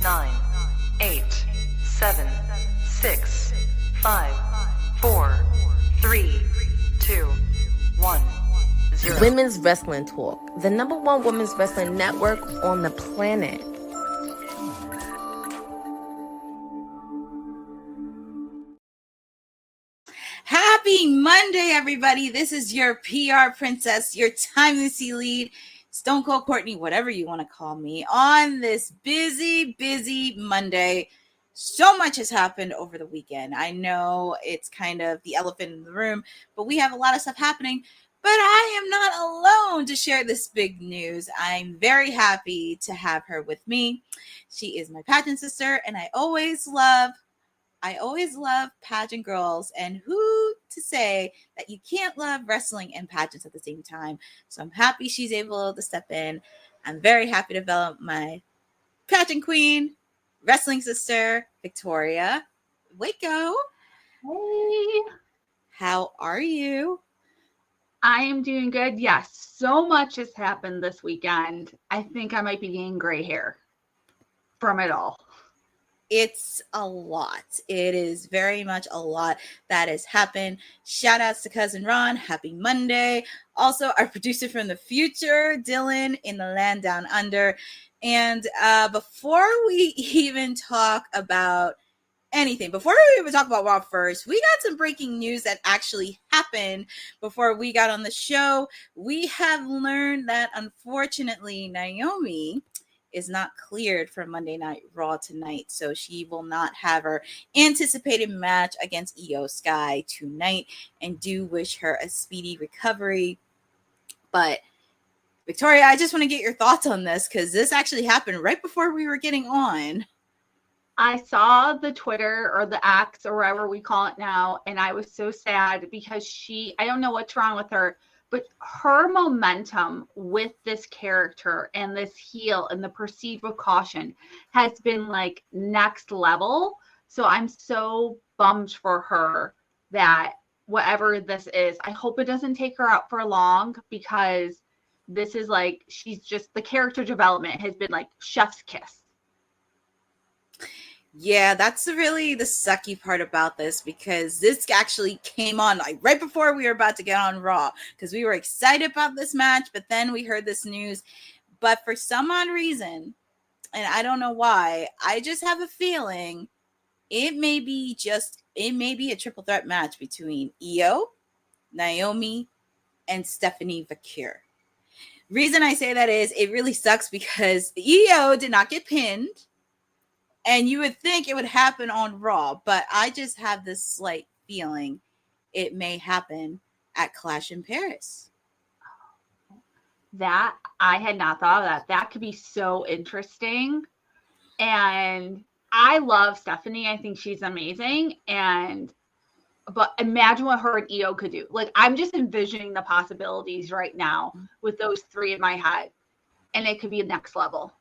9, 8, 7, 6, 5, 4, 3, 2, 1, 0. Women's Wrestling Talk, the #1 women's wrestling network on the planet. Happy Monday, everybody. This is your PR princess, your timelessly lead, Stone Cold Courtney, whatever you want to call me, on this busy Monday. So much has happened over the weekend. I know it's kind of the elephant in the room, but we have a lot of stuff happening. But I am not alone to share this big news. I'm very happy to have her with me. She is my pageant sister, and I always love pageant girls, and who to say that you can't love wrestling and pageants at the same time. So I'm happy she's able to step in. I'm very happy to develop my pageant queen, wrestling sister, Victoria Waco. Hey. How are you? I am doing good. Yes, so much has happened this weekend. I think I might be getting gray hair from it all. It's a lot. It is very much a lot that has happened. Shout outs to Cousin Ron. Happy Monday. Also, our producer from the future, Dylan, in the land down under. And before we even talk about anything, before we even talk about Raw first, we got some breaking news that actually happened before we got on the show. We have learned that, unfortunately, Naomi is not cleared for Monday Night Raw tonight, so she will not have her anticipated match against Io Sky tonight, and do wish her a speedy recovery. But Victoria, I just want to get your thoughts on this, because this actually happened right before we were getting on. I saw the Twitter or the X or whatever we call it now, and I was so sad because I don't know what's wrong with her, but her momentum with this character and this heel and the proceed with caution has been like next level. So I'm so bummed for her that whatever this is, I hope it doesn't take her out for long, because this is like, she's just, the character development has been like chef's kiss. Yeah, that's really the sucky part about this, because this actually came on like right before we were about to get on Raw, because we were excited about this match, but then we heard this news. But for some odd reason, and I don't know why, I just have a feeling it may be a triple threat match between Io, Naomi, and Stephanie Vaquer. Reason I say that is it really sucks because Io did not get pinned. And you would think it would happen on Raw, but I just have this slight feeling it may happen at Clash in Paris. That, I had not thought of that. That could be so interesting. And I love Stephanie. I think she's amazing. But imagine what her and Io could do. Like, I'm just envisioning the possibilities right now with those three in my head. And it could be next level.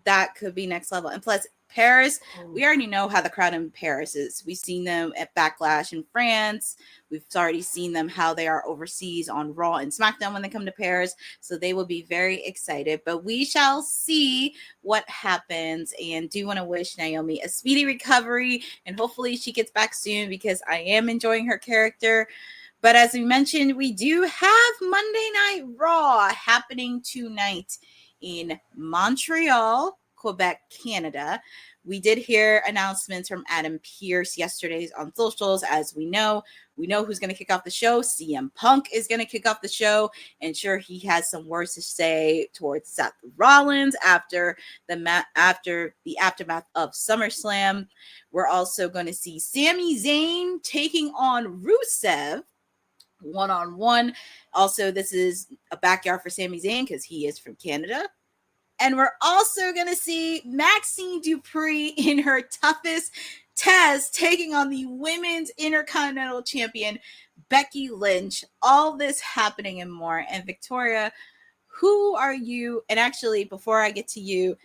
That could be next level. And plus, Paris, we already know how the crowd in Paris is. We've seen them at Backlash in France. We've already seen them how they are overseas on Raw and SmackDown when they come to Paris. So they will be very excited. But we shall see what happens. And do want to wish Naomi a speedy recovery. And hopefully she gets back soon, because I am enjoying her character. But as we mentioned, we do have Monday Night Raw happening tonight in Montreal, Quebec, Canada. We did hear announcements from Adam Pearce yesterday on socials. As we know who's going to kick off the show. CM Punk is going to kick off the show, and sure, he has some words to say towards Seth Rollins after the aftermath of SummerSlam. We're also going to see Sami Zayn taking on Rusev one-on-one. Also, this is a backyard for Sami Zayn because he is from Canada. And we're also going to see Maxine Dupree in her toughest test taking on the Women's Intercontinental Champion, Becky Lynch. All this happening and more. And Victoria, who are you? And actually, before I get to you,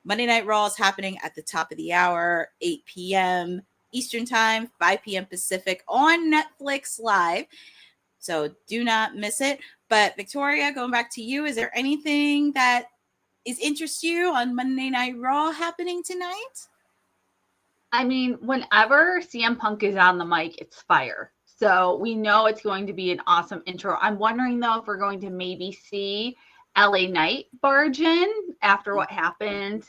Monday Night Raw is happening at the top of the hour, 8 p.m. Eastern Time, 5 p.m. Pacific on Netflix Live. So do not miss it. But Victoria, going back to you, is there anything that interest you on Monday Night Raw happening tonight? I mean, whenever CM Punk is on the mic, it's fire. So we know it's going to be an awesome intro. I'm wondering, though, if we're going to maybe see LA Knight barge in after what happened.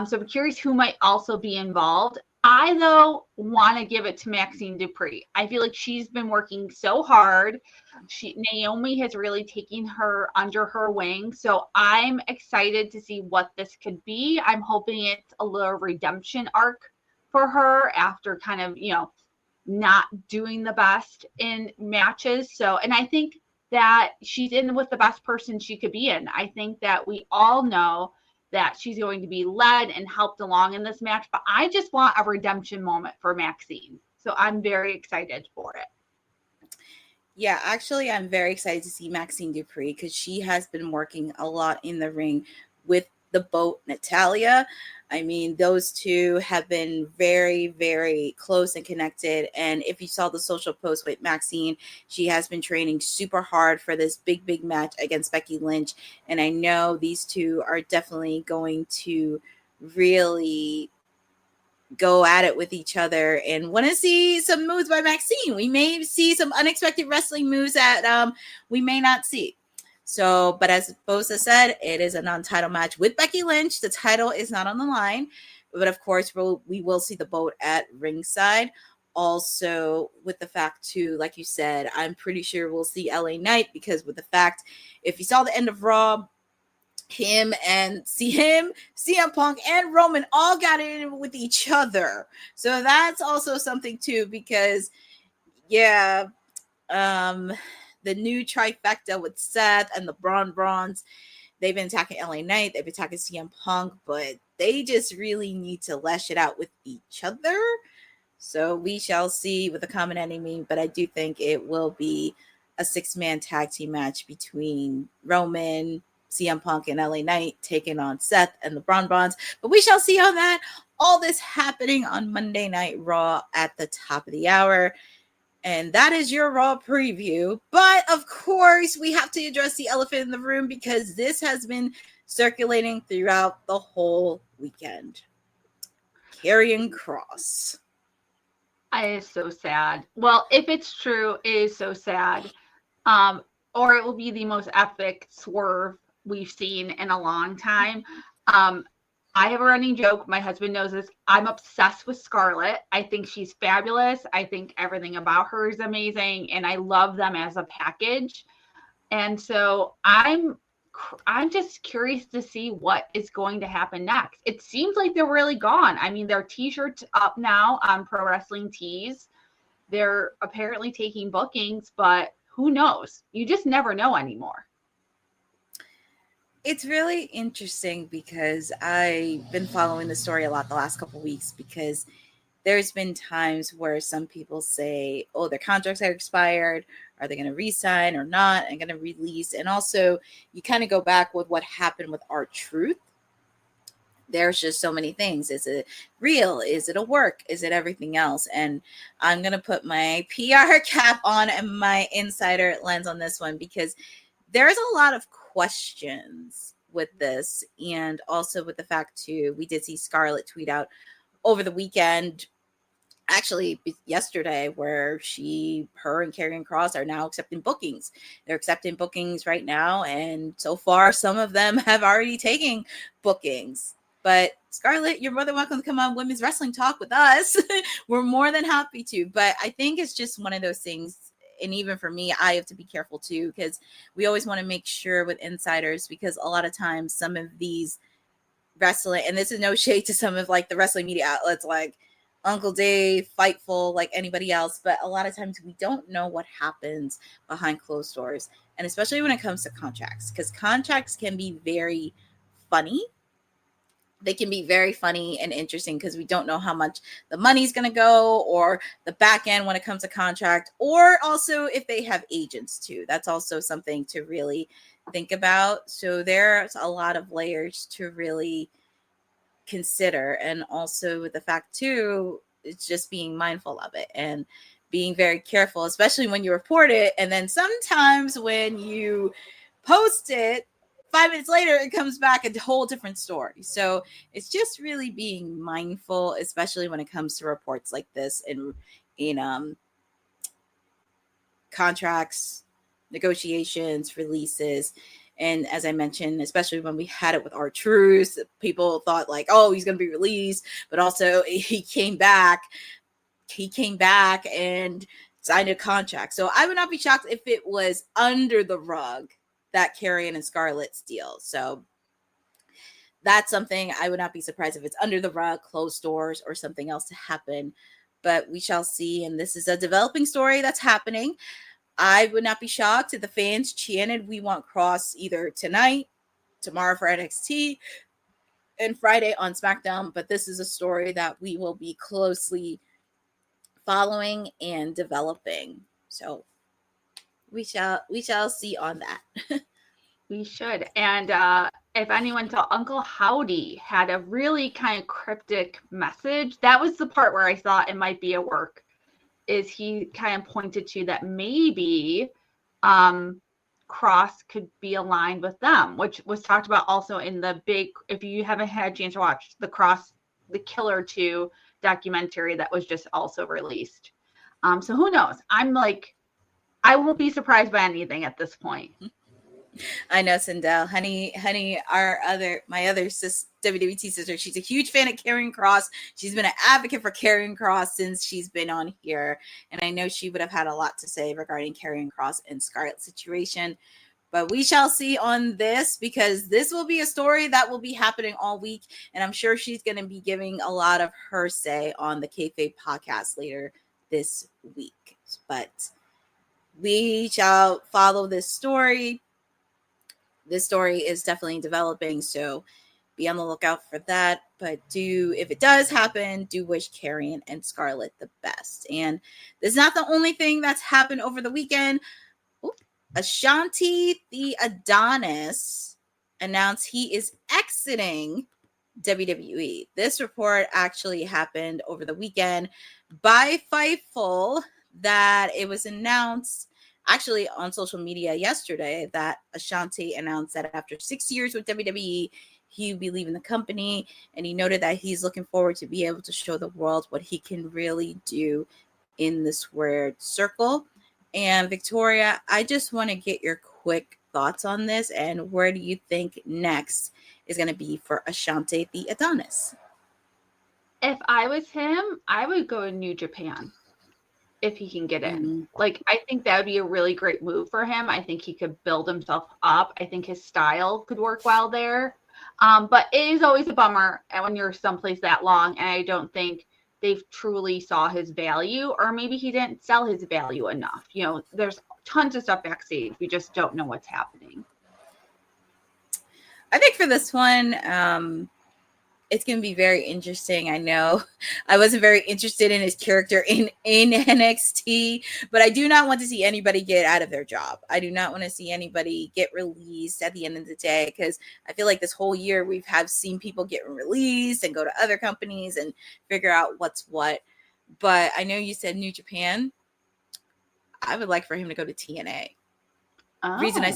So I'm curious who might also be involved. I, though, want to give it to Maxine Dupree. I feel like she's been working so hard. Naomi has really taken her under her wing. So I'm excited to see what this could be. I'm hoping it's a little redemption arc for her after kind of, not doing the best in matches. So, and I think that she's in with the best person she could be in. I think that we all know that she's going to be led and helped along in this match, but I just want a redemption moment for Maxine. So I'm very excited for it. Yeah, actually, I'm very excited to see Maxine Dupree because she has been working a lot in the ring with the boat Natalia. I mean, those two have been very, very close and connected. And if you saw the social post with Maxine, she has been training super hard for this big, big match against Becky Lynch. And I know these two are definitely going to really go at it with each other and want to see some moves by Maxine. We may see some unexpected wrestling moves that we may not see. So, but as Bosa said, it is a non-title match with Becky Lynch. The title is not on the line, but of course, we will see the boat at ringside. Also, with the fact too, like you said, I'm pretty sure we'll see LA Knight because with the fact, if you saw the end of Raw, CM Punk and Roman all got in with each other. So that's also something too, because the new trifecta with Seth and the Brawns, they've been attacking LA Knight, they've been attacking CM Punk, but they just really need to lash it out with each other. So we shall see with a common enemy, but I do think it will be a 6-man tag team match between Roman, CM Punk, and LA Knight taking on Seth and the Brawns. But we shall see on that. All this happening on Monday Night Raw at the top of the hour. And that is your Raw preview. But of course, we have to address the elephant in the room because this has been circulating throughout the whole weekend. Karrion Kross. It is so sad. Well, if it's true, it is so sad. Or it will be the most epic swerve we've seen in a long time. I have a running joke. My husband knows this. I'm obsessed with Scarlett. I think she's fabulous. I think everything about her is amazing. And I love them as a package. And so I'm just curious to see what is going to happen next. It seems like they're really gone. I mean, their t-shirts up now on Pro Wrestling Tees. They're apparently taking bookings, but who knows? You just never know anymore. It's really interesting because I've been following the story a lot the last couple of weeks because there's been times where some people say, oh, their contracts are expired. Are they going to re-sign or not? And going to release. And also you kind of go back with what happened with R-Truth. There's just so many things. Is it real? Is it a work? Is it everything else? And I'm going to put my PR cap on and my insider lens on this one because there's a lot of questions with this. And also with the fact too, we did see Scarlett tweet out over the weekend, actually yesterday, where her and Karrion Kross are now accepting bookings. They're accepting bookings right now. And so far, some of them have already taken bookings. But Scarlett, you're more than welcome to come on Women's Wrestling Talk with us. We're more than happy to. But I think it's just one of those things. And even for me, I have to be careful too, because we always want to make sure with insiders, because a lot of times some of these wrestling, and this is no shade to some of like the wrestling media outlets like Uncle Dave, Fightful, like anybody else, but a lot of times we don't know what happens behind closed doors. And especially when it comes to contracts, because contracts can be very funny. They can be very funny and interesting because we don't know how much the money's going to go or the back end when it comes to contract, or also if they have agents too. That's also something to really think about. So there's a lot of layers to really consider. And also with the fact too, it's just being mindful of it and being very careful, especially when you report it. And then sometimes when you post it, 5 minutes later, it comes back a whole different story. So it's just really being mindful, especially when it comes to reports like this in contracts, negotiations, releases. And as I mentioned, especially when we had it with R-Truth, people thought like, oh, he's going to be released. But also he came back and signed a contract. So I would not be shocked if it was under the rug, that Karrion and Scarlett's deal. So that's something I would not be surprised if it's under the rug, closed doors, or something else to happen. But we shall see. And this is a developing story that's happening. I would not be shocked if the fans chanted, "We want Cross" either tonight, tomorrow for NXT, and Friday on SmackDown. But this is a story that we will be closely following and developing. So we shall see on that. We should. And if anyone saw, Uncle Howdy had a really kind of cryptic message. That was the part where I thought it might be a work. Is he kind of pointed to that maybe Cross could be aligned with them, which was talked about also in the big, if you haven't had a chance to watch the Killer 2 documentary that was just also released. So who knows? I'm like, I won't be surprised by anything at this point. I know, Sindel, honey, my other WWT sister, she's a huge fan of Karrion Kross. She's been an advocate for Karrion Kross since she's been on here. And I know she would have had a lot to say regarding Karrion Kross and Scarlett's situation. But we shall see on this, because this will be a story that will be happening all week. And I'm sure she's going to be giving a lot of her say on the Kayfabe podcast later this week. But we shall follow this story. This story is definitely developing, so be on the lookout for that. But if it does happen, do wish Karrion and Scarlett the best. And this is not the only thing that's happened over the weekend. Ashanti the Adonis announced he is exiting WWE. This report actually happened over the weekend by Fightful, that it was announced actually on social media yesterday that Ashanti announced that after 6 years with WWE, he'll be leaving the company. And he noted that he's looking forward to be able to show the world what he can really do in the squared circle. And Victoria, I just want to get your quick thoughts on this. And where do you think next is going to be for Ashanti the Adonis? If I was him, I would go to New Japan. If he can get in. Like, I think that would be a really great move for him. I think he could build himself up. I think his style could work well there. But it is always a bummer when you're someplace that long, and I don't think they've truly saw his value, or maybe he didn't sell his value enough. You know, there's tons of stuff backstage. We just don't know what's happening. I think for this one, it's going to be very interesting. I know I wasn't very interested in his character in NXT, but I do not want to see anybody get out of their job. I do not want to see anybody get released at the end of the day, because I feel like this whole year we have seen people get released and go to other companies and figure out what's what. But I know you said New Japan. I would like for him to go to TNA. Oh. The reason I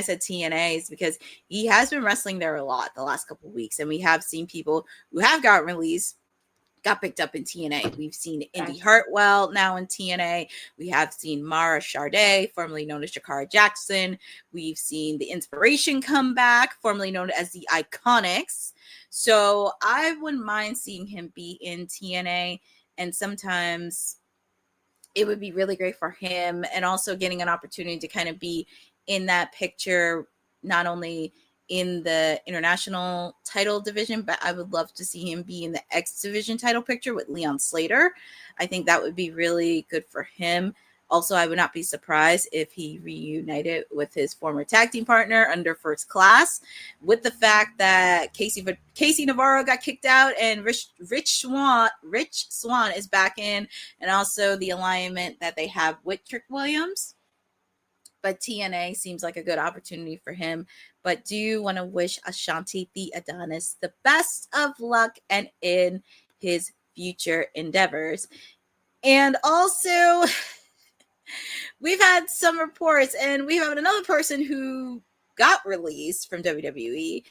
said TNA is because he has been wrestling there a lot the last couple of weeks, and we have seen people who have gotten released got picked up in TNA. We've seen Indy Hartwell now in TNA. We have seen Mara Sade, formerly known as Jakara Jackson. We've seen the Inspiration come back, formerly known as the Iconics. So I wouldn't mind seeing him be in TNA, and sometimes it would be really great for him, and also getting an opportunity to kind of be in that picture, not only in the international title division, but I would love to see him be in the X division title picture with Leon Slater. I think that would be really good for him. Also, I would not be surprised if he reunited with his former tag team partner under First Class, with the fact that Casey Navarro got kicked out and Rich Swann is back in, and also the alignment that they have with Trick Williams. But TNA seems like a good opportunity for him. But do want to wish Ashanti the Adonis the best of luck and in his future endeavors. And also, we've had some reports, and we have another person who got released from WWE,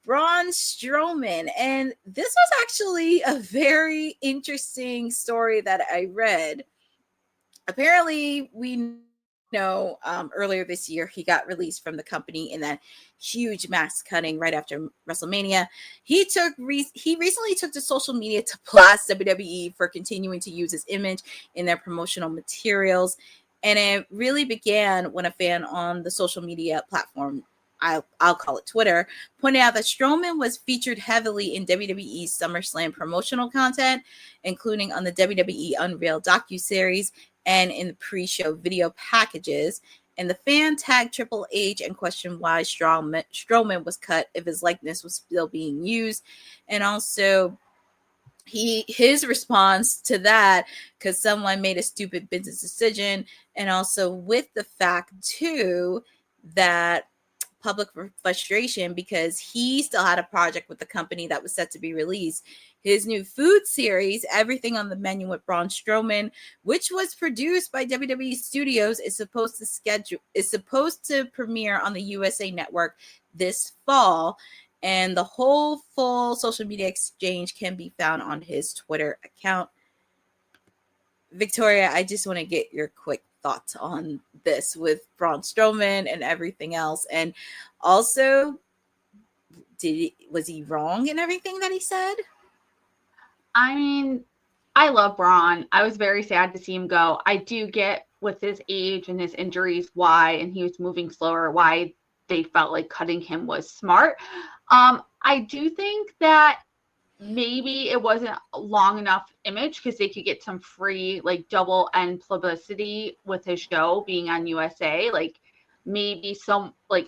Braun Strowman. And this was actually a very interesting story that I read. Apparently, we know earlier this year he got released from the company in that huge mass cutting right after WrestleMania. He recently took to social media to blast WWE for continuing to use his image in their promotional materials. And it really began when a fan on the social media platform, I'll call it Twitter, pointed out that Strowman was featured heavily in WWE's SummerSlam promotional content, including on the WWE Unreal docuseries and in the pre-show video packages. And the fan tagged Triple H and questioned why Strowman was cut if his likeness was still being used. And also his response to that, because someone made a stupid business decision, and also with the fact too that public frustration because he still had a project with the company that was set to be released. His new food series, Everything on the Menu with Braun Strowman, which was produced by WWE Studios, is supposed to premiere on the USA Network this fall. And the whole full social media exchange can be found on his Twitter account. Victoria, I just want to get your quick thoughts on this with Braun Strowman and everything else. And also, was he wrong in everything that he said? I mean, I love Braun. I was very sad to see him go. I do get with his age and his injuries why, and he was moving slower, why they felt like cutting him was smart. I do think that maybe it wasn't long enough image because they could get some free like double end publicity with his show being on USA. Like maybe some like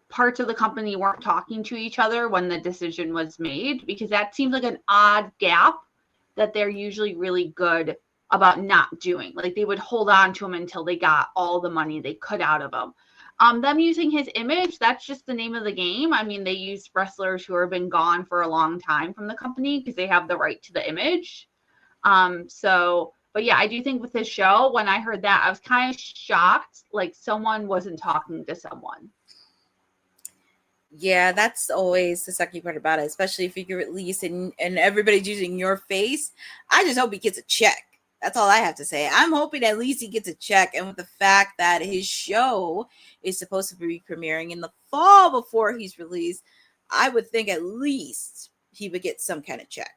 parts of the company weren't talking to each other when the decision was made, because that seems like an odd gap that they're usually really good about not doing. Like they would hold on to him until they got all the money they could out of him. Them using his image, that's just the name of the game. I mean, they use wrestlers who have been gone for a long time from the company because they have the right to the image. But yeah, I do think with this show, when I heard that, I was kind of shocked, like someone wasn't talking to someone. Yeah, that's always the sucky part about it, especially if you release and everybody's using your face. I just hope he gets a check. That's all I have to say. I'm hoping at least he gets a check. And with the fact that his show is supposed to be premiering in the fall before he's released, I would think at least he would get some kind of check.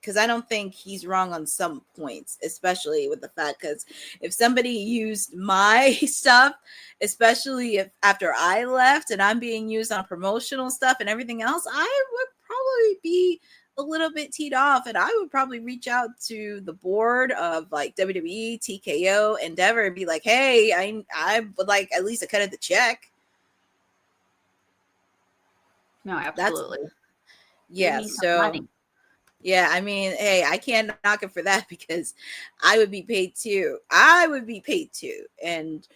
Because I don't think he's wrong on some points, especially with the fact, because if somebody used my stuff, especially if after I left and I'm being used on promotional stuff and everything else, I would probably be a little bit teed off, and I would probably reach out to the board of like WWE, TKO, Endeavor, and be like, hey, I would like at least a cut of the check. No, absolutely. Yeah, I mean, hey, I can't knock it for that because I would be paid too. And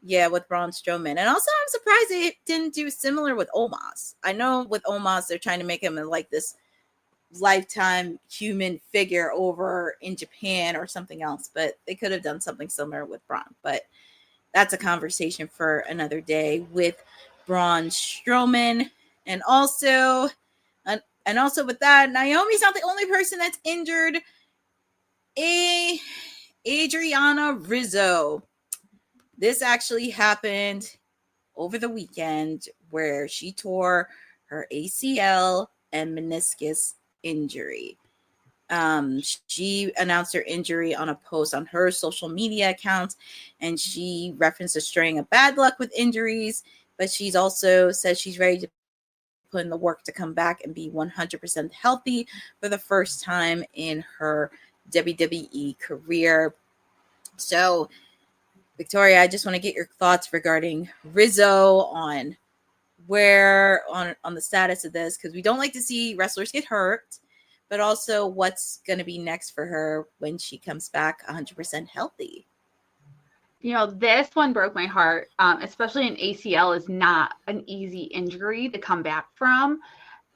yeah, with Braun Strowman. And also, I'm surprised they didn't do similar with Omos. I know with Omos, they're trying to make him like this lifetime human figure over in Japan or something else, but they could have done something similar with Braun. But that's a conversation for another day with Braun Strowman. And also with that, Naomi's not the only person that's injured. Adriana Rizzo. This actually happened over the weekend where she tore her ACL and meniscus injury. She announced her injury on a post on her social media account, and she referenced a string of bad luck with injuries, but she's also said she's ready to put in the work to come back and be 100% healthy for the first time in her WWE career. So, Victoria, I just want to get your thoughts regarding Rizzo on the status of this, because we don't like to see wrestlers get hurt, but also what's going to be next for her when she comes back 100% healthy. You know, this one broke my heart, especially an ACL is not an easy injury to come back from.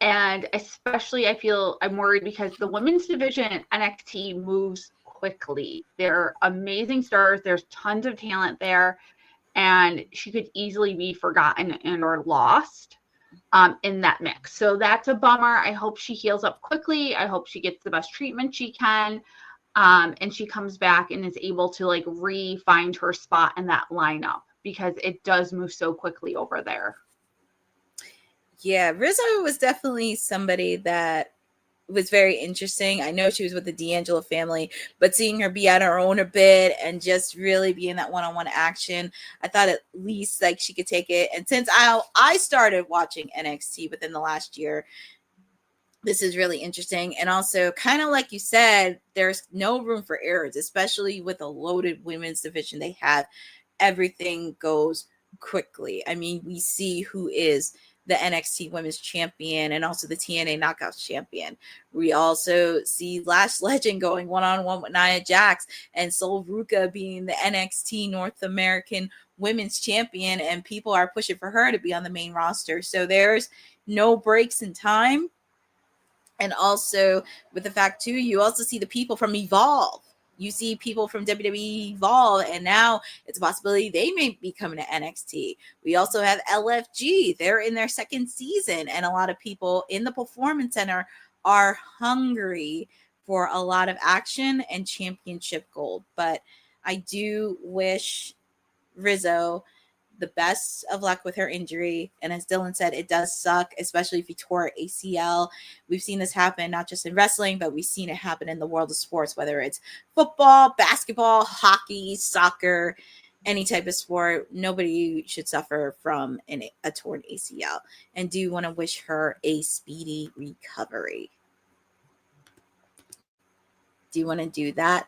And especially I'm worried because the women's division at NXT moves quickly. They're amazing stars. There's tons of talent there. and she could easily be forgotten and or lost in that mix. So that's a bummer. I hope she heals up quickly. I hope she gets the best treatment she can. And she comes back and is able to like re-find her spot in that lineup, because it does move so quickly over there. Yeah, Rizzo was definitely somebody that was very interesting. I know she was with the D'Angelo family, but seeing her be on her own a bit and just really be in that one-on-one action, I thought at least like she could take it. And since I started watching NXT within the last year, this is really interesting. And also, kind of like you said, there's no room for errors, especially with a loaded women's division they have. Everything goes quickly. I mean, we see who is the NXT Women's Champion and also the TNA Knockouts Champion. We also see Lash Legend going one-on-one with Nia Jax, and Sol Ruca being the NXT North American Women's Champion, and people are pushing for her to be on the main roster. So there's no breaks in time. And also with the fact too, you also see the people from Evolve. You see people from WWE Evolve, and now it's a possibility they may be coming to NXT. We also have LFG. They're in their second season, and a lot of people in the Performance Center are hungry for a lot of action and championship gold. But I do wish Rizzo the best of luck with her injury. And as Dylan said, it does suck, especially if you tore ACL. We've seen this happen not just in wrestling, but we've seen it happen in the world of sports, whether it's football, basketball, hockey, soccer, any type of sport. Nobody should suffer from a torn ACL. And do want to wish her a speedy recovery. Do you want to do that?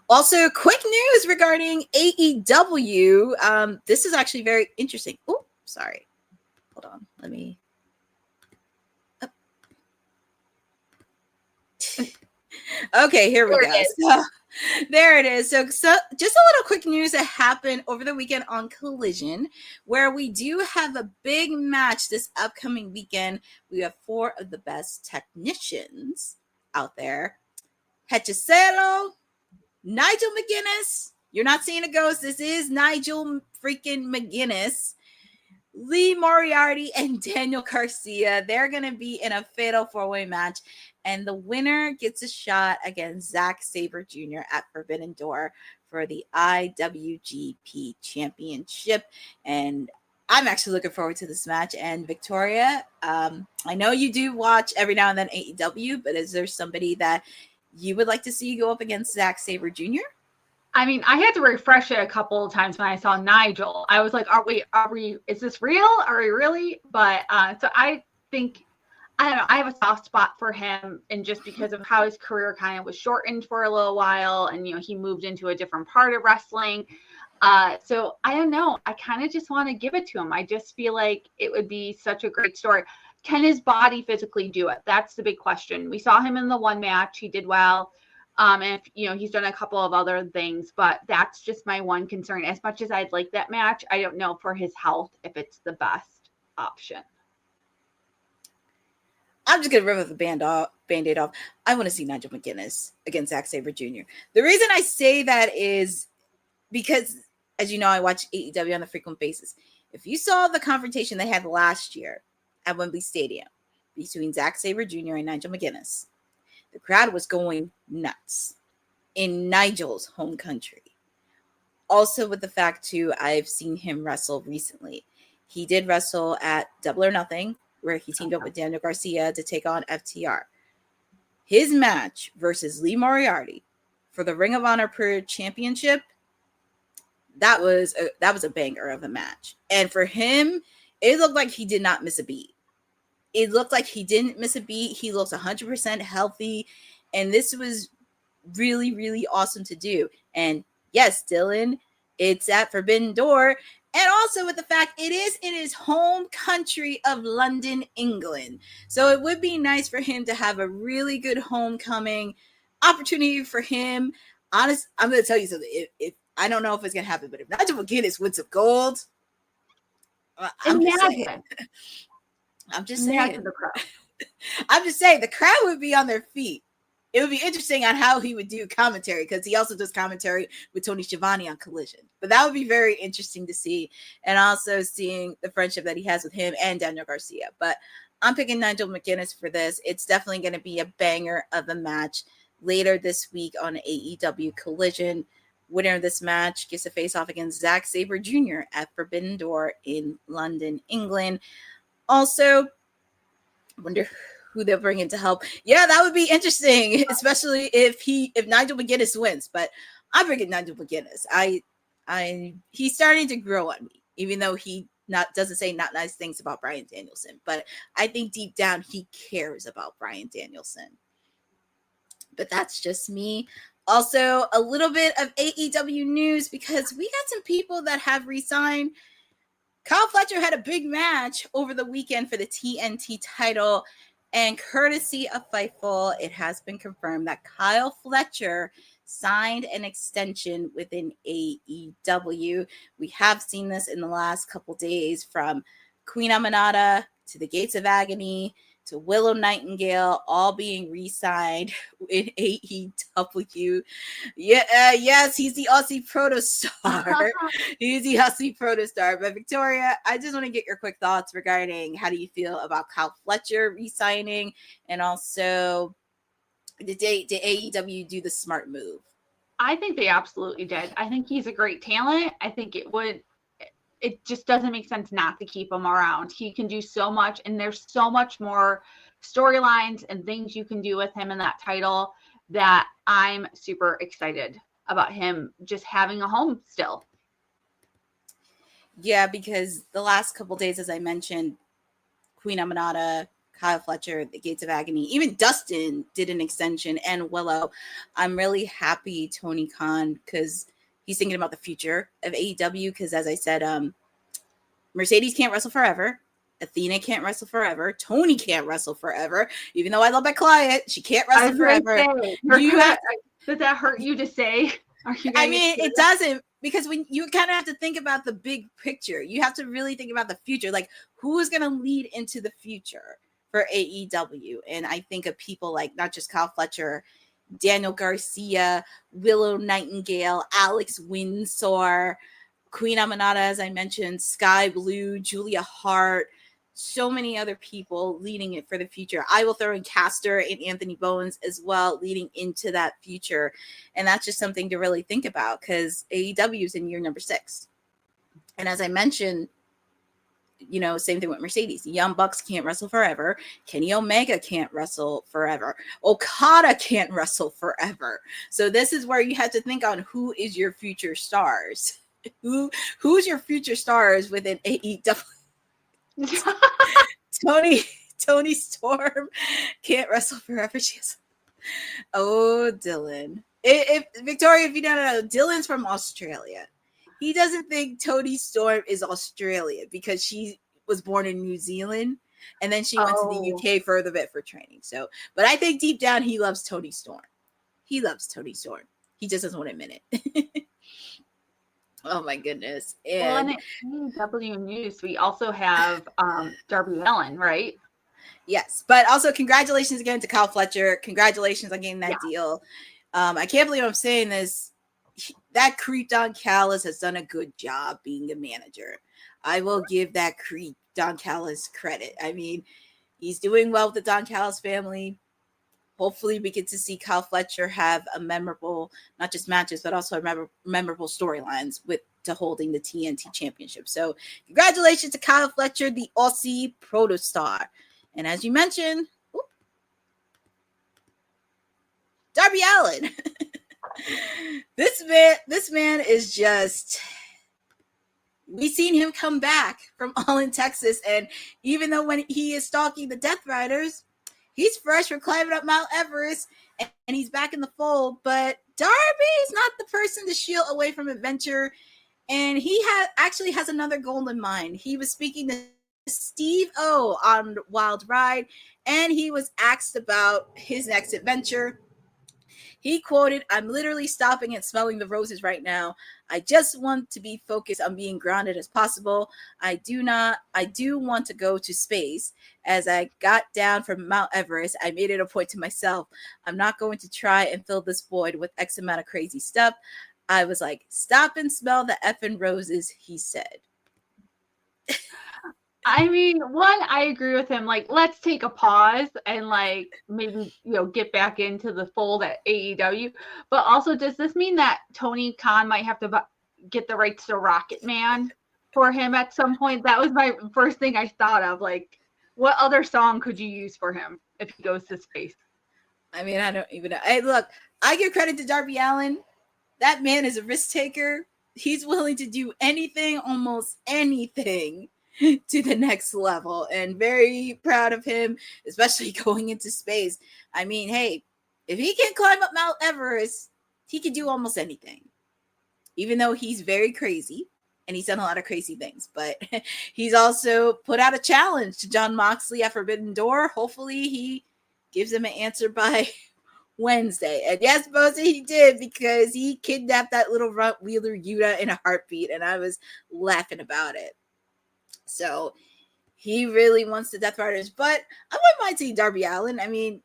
Also, quick news regarding AEW. This is actually very interesting. Oh, sorry. Hold on. Let me. Oh. Okay, here we go. So, there it is. So just a little quick news that happened over the weekend on Collision, where we do have a big match this upcoming weekend. We have 4 of the best technicians out there. Hechicero, Nigel McGuinness. You're not seeing a ghost. This is Nigel freaking McGuinness. Lee Moriarty and Daniel Garcia. They're going to be in a fatal 4-way match. And the winner gets a shot against Zack Sabre Jr. at Forbidden Door for the IWGP Championship. And I'm actually looking forward to this match. And Victoria, I know you do watch every now and then AEW, but is there somebody that you would like to see go up against Zack Sabre Jr.? I mean, I had to refresh it a couple of times when I saw Nigel. I was like, are we, is this real? Are we really? But so I think, I don't know, I have a soft spot for him, and just because of how his career kind of was shortened for a little while, and, you know, he moved into a different part of wrestling. So I don't know. I kind of just want to give it to him. I just feel like it would be such a great story. Can his body physically do it? That's the big question. We saw him in the one match. He did well. And, you know, he's done a couple of other things, but that's just my one concern. As much as I'd like that match, I don't know for his health if it's the best option. I'm just going to rip the Band-Aid off. I want to see Nigel McGuinness against Zack Sabre Jr. The reason I say that is because, as you know, I watch AEW on a frequent basis. If you saw the confrontation they had last year at Wembley Stadium between Zack Sabre Jr. and Nigel McGuinness, the crowd was going nuts in Nigel's home country. Also, with the fact, too, I've seen him wrestle recently. He did wrestle at Double or Nothing, where he teamed up with Daniel Garcia to take on FTR. His match versus Lee Moriarty for the Ring of Honor Pro Championship, that was a banger of a match. And for him, it looked like he did not miss a beat. It looked like he didn't miss a beat. He looks 100% healthy. And this was really, really awesome to do. And yes, Dylan, it's at Forbidden Door. And also with the fact it is in his home country of London, England. So it would be nice for him to have a really good homecoming opportunity for him. Honest, I'm going to tell you something. If I don't know if it's going to happen, but if Nigel McGuinness wins some gold, I'm just saying. I'm just saying the crowd would be on their feet it would be interesting on how he would do commentary, because he also does commentary with Tony Schiavone on Collision. But that would be very interesting to see, and also seeing the friendship that he has with him and Daniel Garcia. But I'm picking Nigel McGuinness for this. It's definitely going to be a banger of a match later this week on AEW Collision. Winner of this match gets a face-off against Zack Sabre Jr. at Forbidden Door in London, England. Also, I wonder who they'll bring in to help. Yeah, that would be interesting, especially if Nigel McGuinness wins. But I'm bringing Nigel McGuinness. He's starting to grow on me, even though he doesn't say not nice things about Bryan Danielson. But I think deep down he cares about Bryan Danielson. But that's just me. Also, a little bit of AEW news, because we got some people that have resigned. Kyle Fletcher had a big match over the weekend for the TNT title, and courtesy of Fightful, it has been confirmed that Kyle Fletcher signed an extension within AEW. We have seen this in the last couple days, from Queen Aminata to the Gates of Agony to Willow Nightingale, all being re-signed in AEW. Yes, he's the Aussie protostar. He's the Aussie protostar. But Victoria, I just want to get your quick thoughts regarding, how do you feel about Kyle Fletcher re-signing, and also did AEW do the smart move? I think they absolutely did. I think he's a great talent. I think it just doesn't make sense not to keep him around. He can do so much, and there's so much more storylines and things you can do with him in that title, that I'm super excited about him just having a home still. Yeah, because the last couple days, as I mentioned, Queen Aminata, Kyle Fletcher, the Gates of Agony, even Dustin did an extension, and Willow. I'm really happy, Tony Khan, because he's thinking about the future of AEW, because as I said, Mercedes can't wrestle forever. Athena can't wrestle forever. Tony can't wrestle forever. Even though I love my client, she can't wrestle forever. Does that hurt you to say? I mean, it doesn't, because when you kind of have to think about the big picture, you have to really think about the future. Like, who is going to lead into the future for AEW? And I think of people like not just Kyle Fletcher, Daniel Garcia, Willow Nightingale, Alex Windsor, Queen Aminata, as I mentioned, Sky Blue, Julia Hart, so many other people leading it for the future. I will throw in Caster and Anthony Bowens as well, leading into that future. And that's just something to really think about, because AEW is in year number 6. And as I mentioned, you know, same thing with Mercedes. The Young Bucks can't wrestle forever. Kenny Omega can't wrestle forever. Okada can't wrestle forever. So this is where you have to think on who is your future stars. Who's your future stars within AEW? Tony Storm can't wrestle forever. Dylan. Victoria, if you don't know, Dylan's from Australia. He doesn't think Tony Storm is Australia because she was born in New Zealand, and then she went to the UK for a bit for training. So, but I think deep down he loves Tony Storm. He loves Tony Storm. He just doesn't want to admit it. Oh my goodness. And in AEW news, we also have Darby Allin, right? Yes, but also congratulations again to Kyle Fletcher. Congratulations on getting that deal. I can't believe I'm saying this. That creep Don Callis has done a good job being a manager. I will give that creep Don Callis credit. I mean, he's doing well with the Don Callis family. Hopefully we get to see Kyle Fletcher have a memorable, not just matches, but also memorable storylines to holding the TNT championship. So congratulations to Kyle Fletcher, the Aussie protostar. And as you mentioned, Darby Allin. This man is just, we've seen him come back from All in Texas, and even though when he is stalking the Death Riders, he's fresh from climbing up Mount Everest, and he's back in the fold. But Darby is not the person to shield away from adventure, and he actually has another goal in mind. He was speaking to Steve O on Wild Ride, and he was asked about his next adventure. He quoted, "I'm literally stopping and smelling the roses right now. I just want to be focused on being grounded as possible. I do want to go to space. As I got down from Mount Everest, I made it a point to myself. I'm not going to try and fill this void with X amount of crazy stuff. I was like, stop and smell the effing roses, he said. I mean, one, I agree with him. Like, let's take a pause and like maybe, get back into the fold at AEW. But also, does this mean that Tony Khan might have to get the rights to Rocket Man for him at some point? That was my first thing I thought of. Like, what other song could you use for him if he goes to space? I mean, I don't even know. Hey, look, I give credit to Darby Allin. That man is a risk taker. He's willing to do anything, almost anything, to the next level, and very proud of him, especially going into space. I mean, hey, if he can climb up Mount Everest, he can do almost anything, even though he's very crazy and he's done a lot of crazy things. But he's also put out a challenge to Jon Moxley at Forbidden Door. Hopefully he gives him an answer by Wednesday. And yes, Bosa, he did, because he kidnapped that little runt Wheeler Yuta in a heartbeat, and I was laughing about it. So he really wants the Death Riders, but I wouldn't mind seeing Darby Allin. I mean,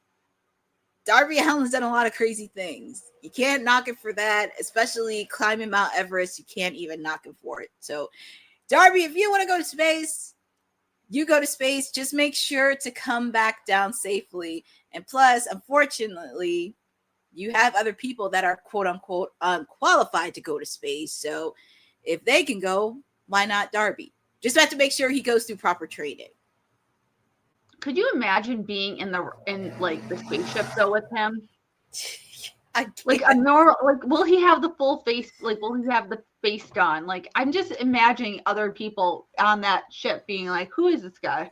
Darby Allin's done a lot of crazy things. You can't knock it for that, especially climbing Mount Everest. You can't even knock him for it. So, Darby, if you want to go to space, you go to space. Just make sure to come back down safely. And plus, unfortunately, you have other people that are quote unquote unqualified to go to space. So if they can go, why not Darby? Just have to make sure he goes through proper training. Could you imagine being in like the spaceship though with him? Like a normal, like, will he have the full face? Like, will he have the face done? Like, I'm just imagining other people on that ship being like, who is this guy?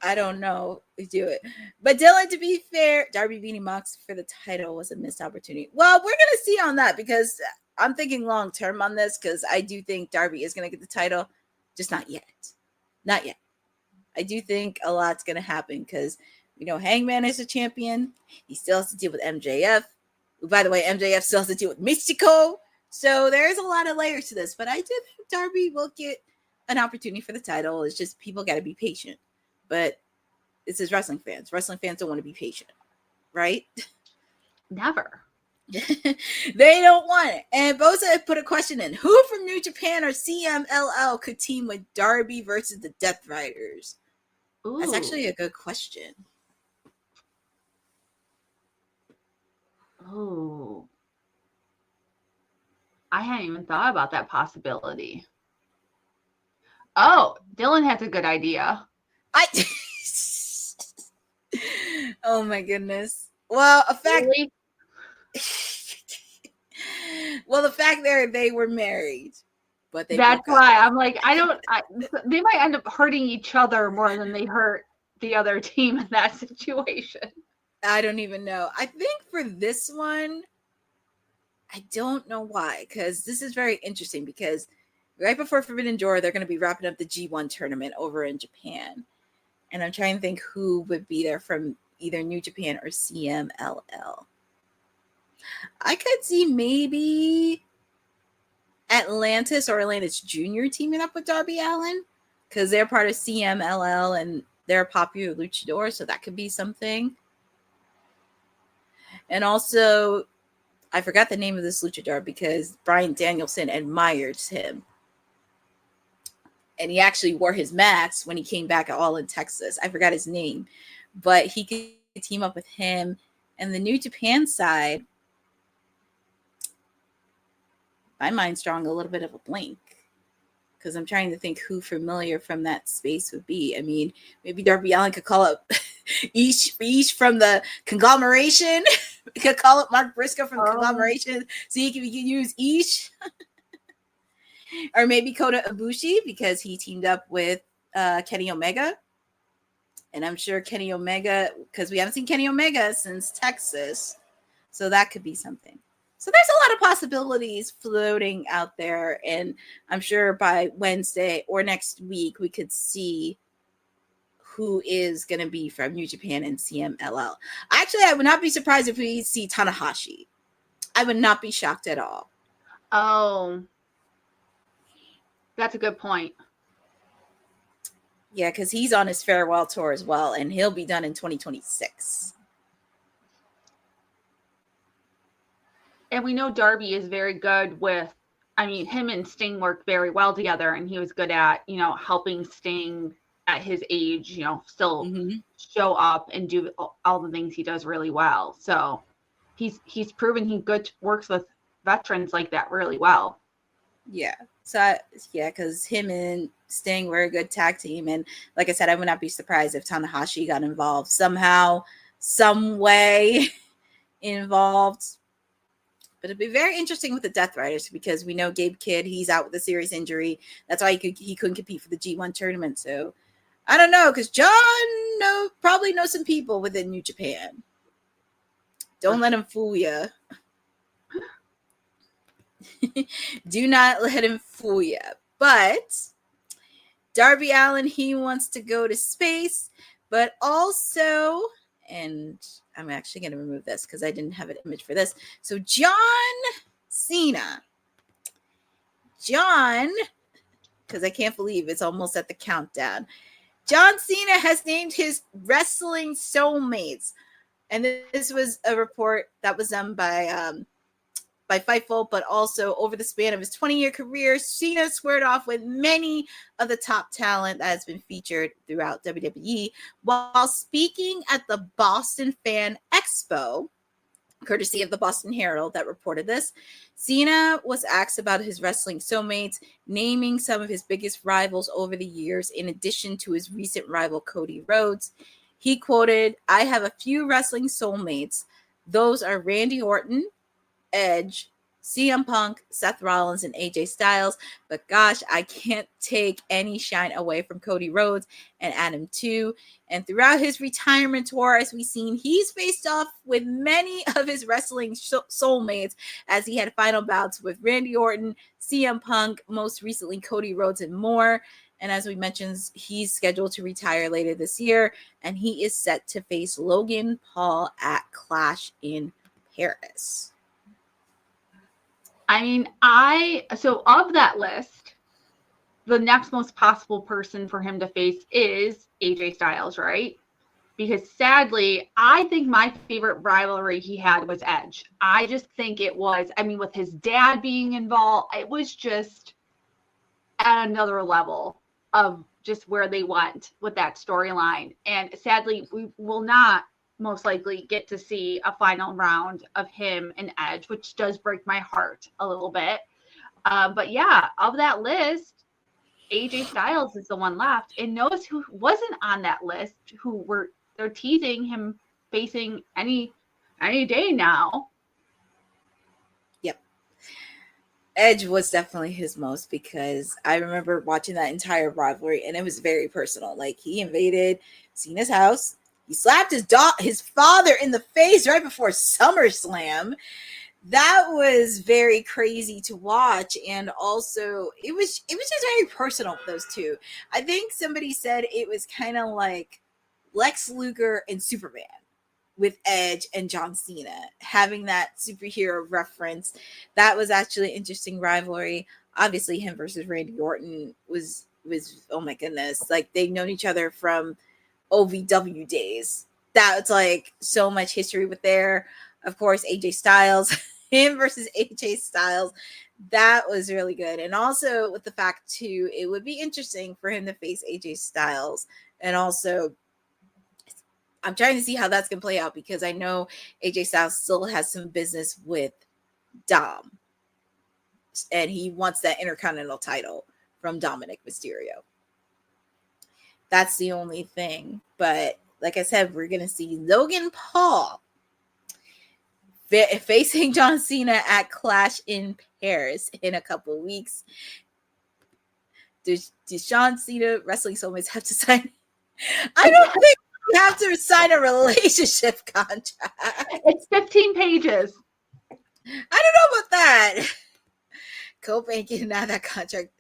I don't know. We do it. But Dylan, to be fair, Darby beating Mox for the title was a missed opportunity. Well, we're going to see on that, because I'm thinking long term on this, because I do think Darby is going to get the title. Just not yet. Not yet. I do think a lot's going to happen, because, Hangman is a champion. He still has to deal with MJF. By the way, MJF still has to deal with Mystico. So there's a lot of layers to this. But I do think Darby will get an opportunity for the title. It's just people got to be patient. But this is wrestling fans. Wrestling fans don't want to be patient, right? Never. They don't want it. And Bosa put a question in. Who from New Japan or CMLL could team with Darby versus the Death Riders? Ooh. That's actually a good question. Oh. I hadn't even thought about that possibility. Oh, Dylan has a good idea. Oh my goodness. Well, a fact. Really? Well, the fact they were married, but that's why I'm like, they might end up hurting each other more than they hurt the other team in that situation. I don't even know. I think for this one, I don't know why, because this is very interesting, because right before Forbidden Door, they're going to be wrapping up the G1 tournament over in Japan. And I'm trying to think who would be there from either New Japan or CMLL. I could see maybe Atlantis or Atlantis Jr. teaming up with Darby Allin, because they're part of CMLL and they're a popular luchador, so that could be something. And also, I forgot the name of this luchador because Bryan Danielson admires him. And he actually wore his mask when he came back at All in Texas. I forgot his name, but he could team up with him. And the New Japan side, my mind's drawing a little bit of a blank, because I'm trying to think who familiar from that space would be. I mean, maybe Darby Allin could call up Ish from the conglomeration. Could call up Mark Briscoe from the conglomeration so he can use Ish. Or maybe Kota Ibushi, because he teamed up with Kenny Omega. And I'm sure Kenny Omega, because we haven't seen Kenny Omega since Texas. So that could be something. So there's a lot of possibilities floating out there. And I'm sure by Wednesday or next week, we could see who is going to be from New Japan and CMLL. Actually, I would not be surprised if we see Tanahashi. I would not be shocked at all. Oh, that's a good point. Yeah, because he's on his farewell tour as well, and he'll be done in 2026. And we know Darby is very good with, I mean, him and Sting worked very well together, and he was good at, helping Sting at his age, still show up and do all the things he does really well. So he's proven he works with veterans like that really well. Yeah. So, because him and Sting were a good tag team. And like I said, I would not be surprised if Tanahashi got involved somehow, some way involved. But it'd be very interesting with the Death Riders because we know Gabe Kidd, he's out with a serious injury. That's why he couldn't compete for the G1 tournament. So I don't know, because John probably knows some people within New Japan. Don't let him fool you. Do not let him fool you. But Darby Allin, he wants to go to space, but also, and I'm actually going to remove this because I didn't have an image for this. So John Cena, because I can't believe it's almost at the countdown. John Cena has named his wrestling soulmates. And this was a report that was done by Fightful, but also over the span of his 20-year career, Cena squared off with many of the top talent that has been featured throughout WWE. While speaking at the Boston Fan Expo, courtesy of the Boston Herald that reported this, Cena was asked about his wrestling soulmates, naming some of his biggest rivals over the years, in addition to his recent rival Cody Rhodes. He quoted, "I have a few wrestling soulmates. Those are Randy Orton, Edge, CM Punk, Seth Rollins, and AJ Styles. But gosh, I can't take any shine away from Cody Rhodes and Adam too." And throughout his retirement tour, as we've seen, he's faced off with many of his wrestling soulmates as he had final bouts with Randy Orton, CM Punk, most recently Cody Rhodes, and more. And as we mentioned, he's scheduled to retire later this year, and he is set to face Logan Paul at Clash in Paris. I mean, so of that list, the next most possible person for him to face is AJ Styles, right? Because sadly, I think my favorite rivalry he had was Edge. I just think it was, with his dad being involved, it was just at another level of just where they went with that storyline. And sadly, we will not most likely get to see a final round of him and Edge, which does break my heart a little bit. But yeah, of that list, AJ Styles is the one left. And notice who wasn't on that list, they're teasing him facing any day now. Yep. Edge was definitely his most, because I remember watching that entire rivalry and it was very personal. Like, he invaded Cena's house. He slapped his father in the face right before SummerSlam. That was very crazy to watch. And also, it was just very personal, those two. I think somebody said it was kind of like Lex Luger and Superman with Edge and John Cena, having that superhero reference. That was actually an interesting rivalry. Obviously, him versus Randy Orton was oh my goodness. Like, they've known each other from OVW days. That's like so much history with there. Of course, AJ Styles, him versus AJ Styles. That was really good. And also with the fact too, it would be interesting for him to face AJ Styles. And also, I'm trying to see how that's going to play out, because I know AJ Styles still has some business with Dom. And he wants that Intercontinental title from Dominic Mysterio. That's the only thing. But like I said, we're going to see Logan Paul facing John Cena at Clash in Paris in a couple of weeks. Does John Cena wrestling soulmates have to sign? I don't think you have to sign a relationship contract. It's 15 pages. I don't know about that. Cope ain't getting out of that contract.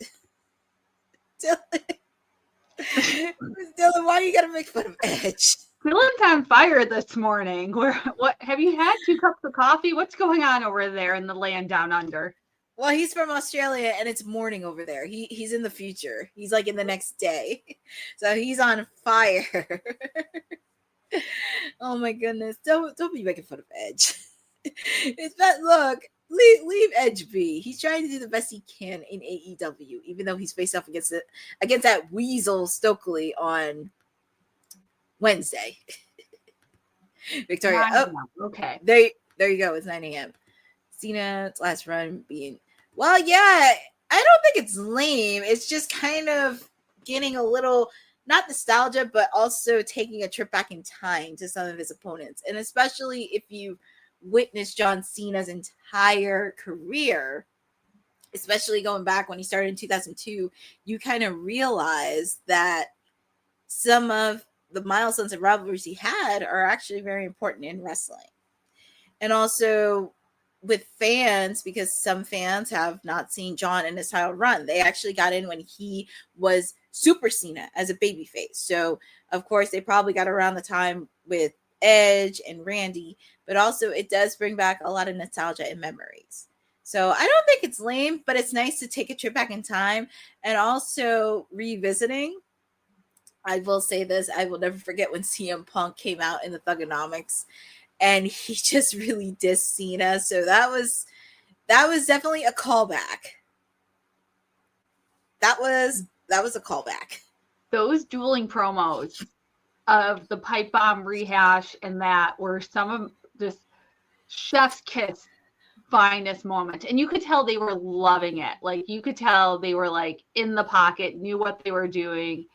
Dylan, why you gotta make fun of Edge? Dylan's on fire this morning. What have you had 2 cups of coffee? What's going on over there in the land down under? Well, he's from Australia and it's morning over there. He's in the future. He's like in the next day. So he's on fire. Oh my goodness. Don't be making fun of Edge. It's that look, leave Edge be. He's trying to do the best he can in AEW, even though he's faced off against that Weasel Stokely on Wednesday. Victoria. Oh, okay. There you go. It's 9 a.m. Cena's last run being, well, yeah, I don't think it's lame. It's just kind of getting a little, not nostalgia, but also taking a trip back in time to some of his opponents. And especially if you witness John Cena's entire career, especially going back when he started in 2002, you kind of realize that some of the milestones and rivalries he had are actually very important in wrestling. And also with fans, because some fans have not seen John in his title run. They actually got in when he was Super Cena as a babyface. So, of course, they probably got around the time with Edge and Randy, but also it does bring back a lot of nostalgia and memories. So I don't think it's lame, but it's nice to take a trip back in time and also revisiting. I will say this, I will never forget when CM Punk came out in the Thugonomics and he just really dissed Cena. So that was definitely a callback. That was a callback. Those dueling promos of the pipe bomb rehash and that were some of this chef's kiss finest moment. And you could tell they were loving it. Like you could tell they were like in the pocket, knew what they were doing,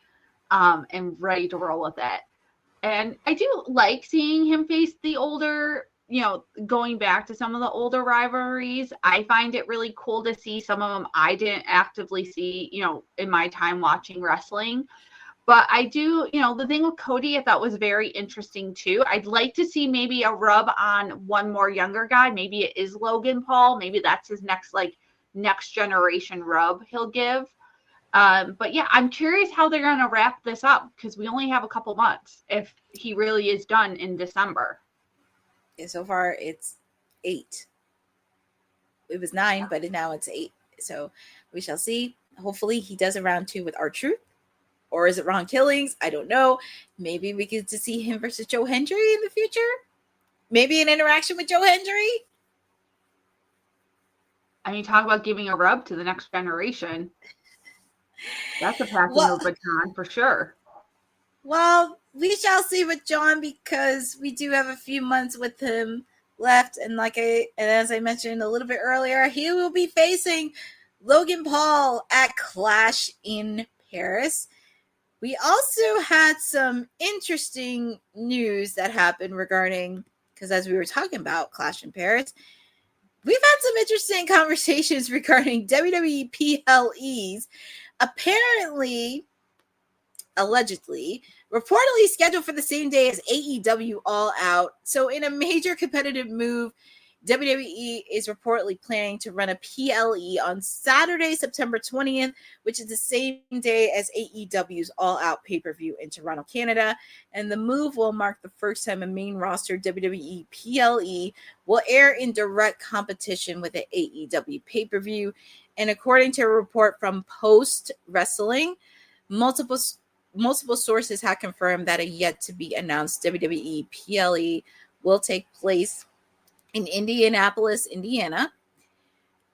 and ready to roll with it. And I do like seeing him face the older, going back to some of the older rivalries. I find it really cool to see some of them I didn't actively see, in my time watching wrestling. But I do, the thing with Cody, I thought was very interesting too. I'd like to see maybe a rub on one more younger guy. Maybe it is Logan Paul. Maybe that's his next generation rub he'll give. But yeah, I'm curious how they're going to wrap this up because we only have a couple months if he really is done in December. Yeah, so far it's 8. It was 9, but now it's 8. So we shall see. Hopefully he does a round 2 with R-Truth. Or is it Ron Killings? I don't know. Maybe we get to see him versus Joe Hendry in the future. Maybe an interaction with Joe Hendry. I mean, talk about giving a rub to the next generation. That's a passing of baton for sure. Well, we shall see with John because we do have a few months with him left. And as I mentioned a little bit earlier, he will be facing Logan Paul at Clash in Paris. We also had some interesting news that happened regarding, because as we were talking about Clash in Paris, we've had some interesting conversations regarding WWE PLEs. Apparently, allegedly, reportedly scheduled for the same day as AEW All Out. So in a major competitive move, WWE is reportedly planning to run a PLE on Saturday, September 20th, which is the same day as AEW's All Out pay-per-view in Toronto, Canada. And the move will mark the first time a main roster WWE PLE will air in direct competition with an AEW pay-per-view. And according to a report from Post Wrestling, multiple sources have confirmed that a yet-to-be-announced WWE PLE will take place in Indianapolis, Indiana.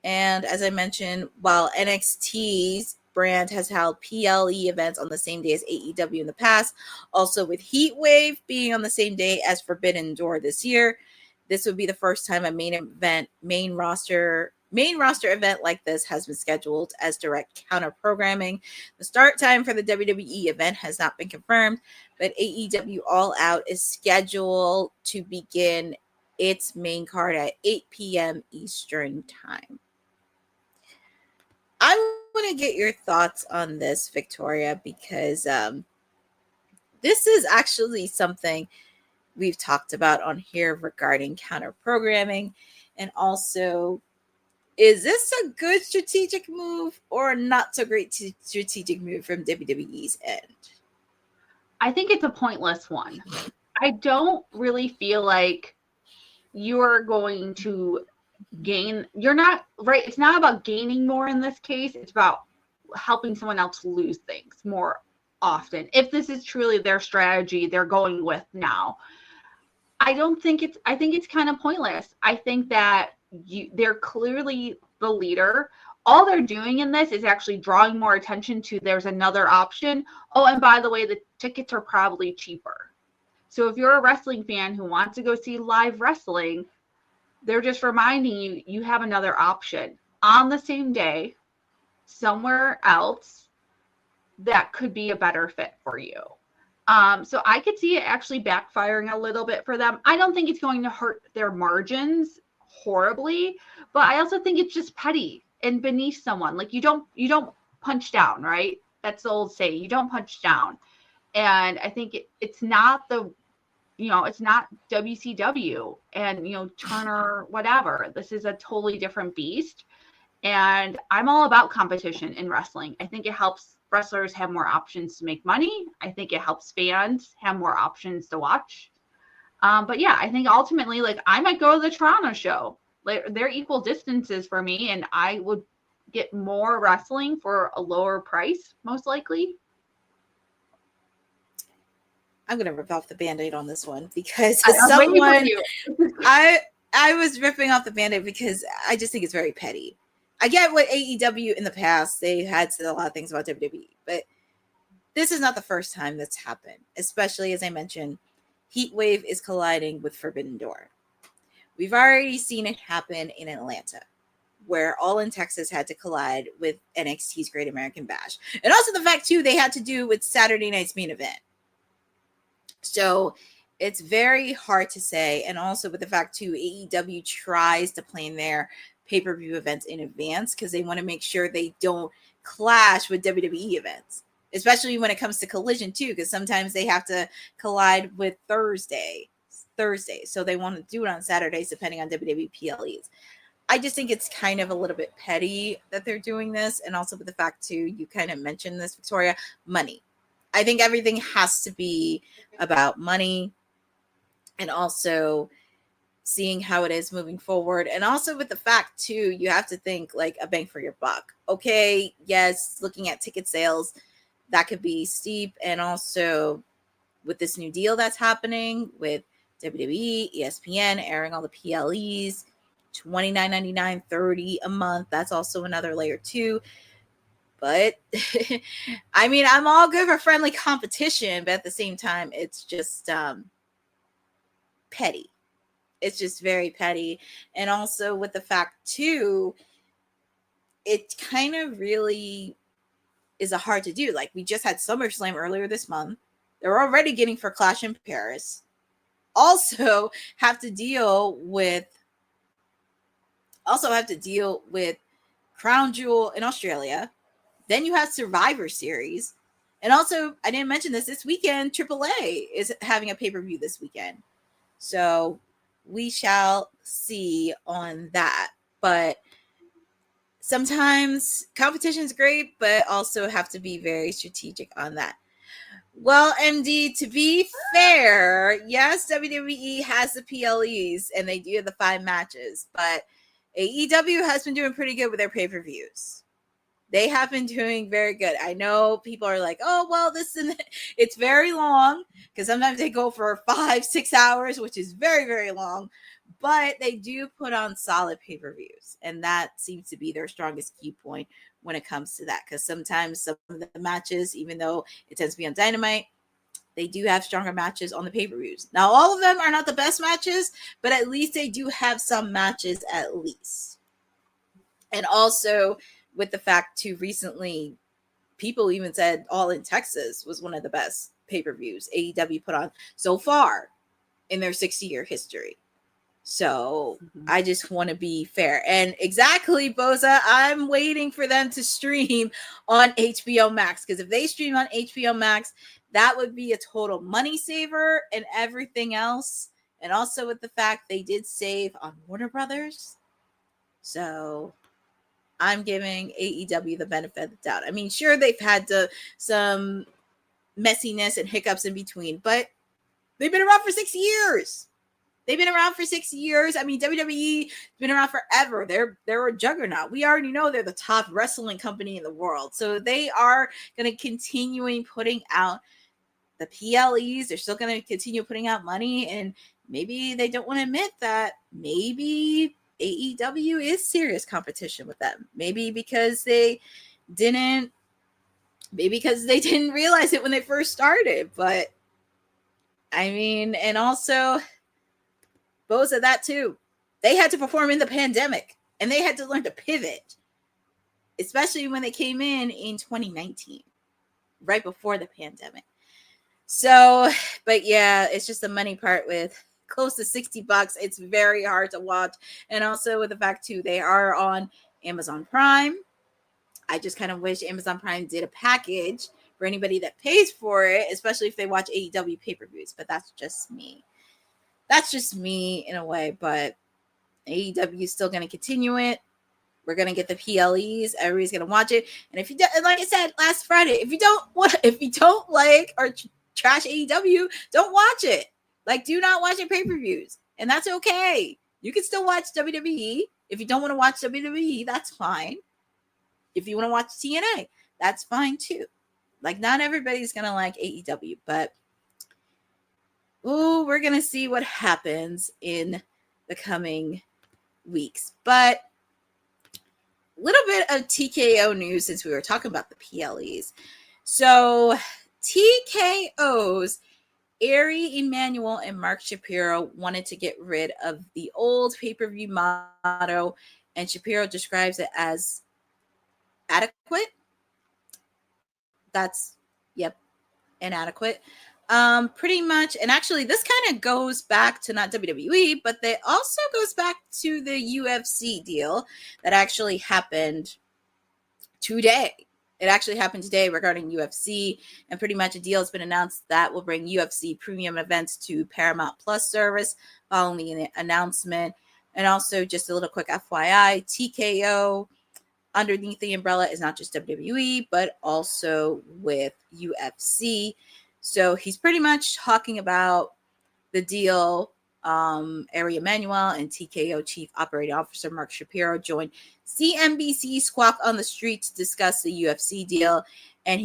And as I mentioned, while NXT's brand has held PLE events on the same day as AEW in the past, also with Heat Wave being on the same day as Forbidden Door this year, this would be the first time a main roster event like this has been scheduled as direct counter programming. The start time for the WWE event has not been confirmed, but AEW All Out is scheduled to begin its main card at 8 p.m. Eastern time. I want to get your thoughts on this, Victoria, because this is actually something we've talked about on here regarding counter programming. And also, is this a good strategic move or not so great strategic move from WWE's end? I think it's a pointless one. I don't really feel like you're going to gain. You're not right. It's not about gaining more in this case. It's about helping someone else lose things more often. If this is truly their strategy they're going with now. I think it's kind of pointless. I think that they're clearly the leader. All they're doing in this is actually drawing more attention to there's another option. Oh, and by the way, the tickets are probably cheaper. So if you're a wrestling fan who wants to go see live wrestling, they're just reminding you, you have another option on the same day, somewhere else that could be a better fit for you. So I could see it actually backfiring a little bit for them. I don't think it's going to hurt their margins horribly, but I also think it's just petty and beneath someone. Like you don't punch down, right? That's the old saying. You don't punch down. And I think it's not it's not WCW and, Turner, whatever. This is a totally different beast. And I'm all about competition in wrestling. I think it helps wrestlers have more options to make money. I think it helps fans have more options to watch. But yeah, I think ultimately, like, I might go to the Toronto show. Like, they're equal distances for me, and I would get more wrestling for a lower price, most likely. I'm gonna rip off the Band-Aid on this one because I was ripping off the Band-Aid because I just think it's very petty. I get what AEW in the past, they had said a lot of things about WWE, but this is not the first time that's happened, especially as I mentioned, Heatwave is colliding with Forbidden Door. We've already seen it happen in Atlanta, where All in Texas had to collide with NXT's Great American Bash. And also the fact, too, they had to do with Saturday night's main event. So it's very hard to say. And also with the fact, too, AEW tries to plan their pay-per-view events in advance because they want to make sure they don't clash with WWE events, especially when it comes to Collision, too, because sometimes they have to collide with Thursday. So they want to do it on Saturdays, depending on WWE PLEs. I just think it's kind of a little bit petty that they're doing this. And also with the fact, too, you kind of mentioned this, Victoria, money. I think everything has to be about money and also seeing how it is moving forward. And also with the fact, too, you have to think like a bang for your buck. Okay, yes, looking at ticket sales, that could be steep. And also with this new deal that's happening with WWE, ESPN, airing all the PLEs, $29.99, $30 a month. That's also another layer, too. But I mean, I'm all good for friendly competition, but at the same time, it's just petty. It's just very petty. And also with the fact, too, it kind of really is a hard to do. Like, we just had SummerSlam earlier this month. They're already getting for Clash in Paris. Also have to deal with Crown Jewel in Australia. Then you have Survivor Series. And also, I didn't mention this weekend, AAA is having a pay-per-view this weekend. So we shall see on that. But sometimes competition is great, but also have to be very strategic on that. Well, MD, to be fair, yes, WWE has the PLEs and they do the 5 matches, but AEW has been doing pretty good with their pay-per-views. They have been doing very good. I know people are like, oh, well, it's very long because sometimes they go for 5-6 hours, which is very, very long, but they do put on solid pay-per-views. And that seems to be their strongest key point when it comes to that. Because sometimes some of the matches, even though it tends to be on Dynamite, they do have stronger matches on the pay-per-views. Now, all of them are not the best matches, but at least they do have some matches at least. And also with the fact, too, recently, people even said All in Texas was one of the best pay-per-views AEW put on so far in their 60-year history. So I just want to be fair. And exactly, Boza, I'm waiting for them to stream on HBO Max. Because if they stream on HBO Max, that would be a total money saver and everything else. And also with the fact they did save on Warner Brothers. So I'm giving AEW the benefit of the doubt. I mean, sure, they've had some messiness and hiccups in between, but they've been around for 6 years. They've been around for 6 years. I mean, WWE has been around forever. They're a juggernaut. We already know they're the top wrestling company in the world. So they are going to continuing putting out the PLEs. They're still going to continue putting out money. And maybe they don't want to admit that maybe AEW is serious competition with them. Maybe because they didn't realize it when they first started. But I mean, and also both of that too. They had to perform in the pandemic and they had to learn to pivot, especially when they came in 2019, right before the pandemic. So, but yeah, it's just the money part with close to $60. It's very hard to watch. And also with the fact too, they are on Amazon Prime. I just kind of wish Amazon Prime did a package for anybody that pays for it, especially if they watch AEW pay-per-views. But that's just me. That's just me in a way. But AEW is still going to continue it. We're going to get the PLEs. Everybody's going to watch it. And if you don't, like I said last Friday, if you don't like or trash AEW, don't watch it. Like, do not watch your pay-per-views. And that's okay. You can still watch WWE. If you don't want to watch WWE, that's fine. If you want to watch TNA, that's fine too. Like, not everybody's going to like AEW, but we're going to see what happens in the coming weeks. But a little bit of TKO news since we were talking about the PLEs. So TKO's Ari Emanuel and Mark Shapiro wanted to get rid of the old pay-per-view motto, and Shapiro describes it as adequate. That's, yep, inadequate. Pretty much, and actually this kind of goes back to not WWE, but it also goes back to the UFC deal that actually happened today. It actually happened today regarding UFC, and pretty much a deal has been announced that will bring UFC premium events to Paramount Plus service following the announcement. And also just a little quick FYI, TKO underneath the umbrella is not just WWE, but also with UFC. So he's pretty much talking about the deal. Ari Emanuel and TKO Chief Operating Officer Mark Shapiro joined CNBC Squawk on the Street to discuss the UFC deal. And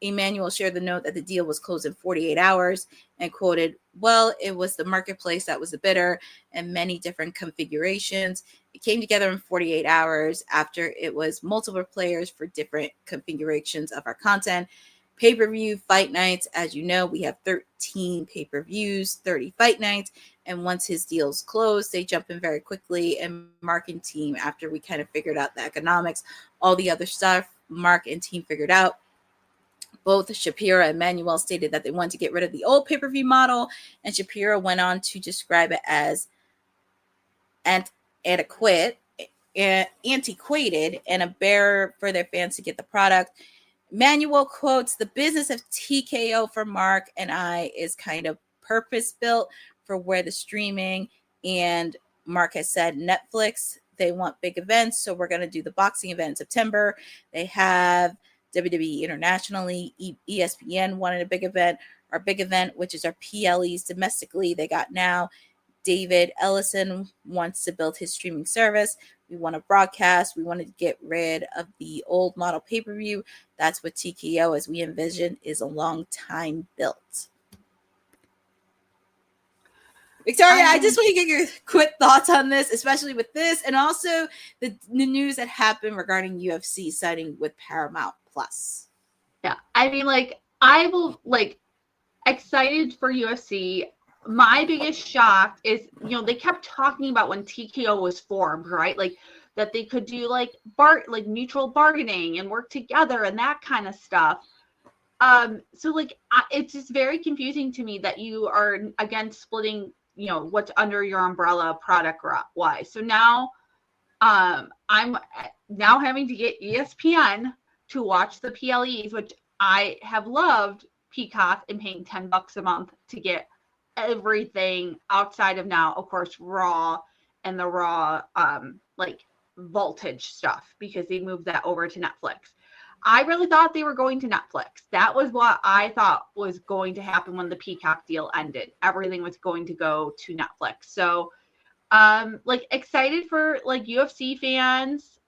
Emanuel shared the note that the deal was closed in 48 hours and quoted, "Well, it was the marketplace that was the bidder and many different configurations. It came together in 48 hours after it was multiple players for different configurations of our content. Pay-per-view fight nights, as you know, we have 13 pay-per-views, 30 fight nights, and once his deal's closed, they jump in very quickly. And Mark and team, after we kind of figured out the economics, all the other stuff, Mark and team figured out. Both Shapiro and Emanuel stated that they wanted to get rid of the old pay-per-view model, and Shapiro went on to describe it as antiquated, and a barrier for their fans to get the product. Manuel quotes, "The business of TKO for Mark and I is kind of purpose-built for where the streaming," and Mark has said Netflix, they want big events, so we're going to do the boxing event in September. They have WWE internationally. ESPN wanted a big event. Our big event, which is our PLEs domestically, they got now. David Ellison wants to build his streaming service. We want to broadcast. We want to get rid of the old model pay-per-view. That's what TKO, as we envision, is a long time built. Victoria, I just want to get your quick thoughts on this, especially with this, and also the news that happened regarding UFC signing with Paramount Plus. Yeah, I mean, I will, excited for UFC. My biggest shock is, they kept talking about when TKO was formed, right? That they could do mutual bargaining and work together and that kind of stuff. So it's just very confusing to me that you are again splitting, what's under your umbrella product wise. So now, I'm now having to get ESPN to watch the PLEs, which I have loved Peacock and paying $10 a month to get everything outside of now, of course, Raw and the Raw voltage stuff, because they moved that over to Netflix. I really thought they were going to Netflix. That was what I thought was going to happen when the Peacock deal ended. Everything was going to go to Netflix. So, like, excited for like UFC fans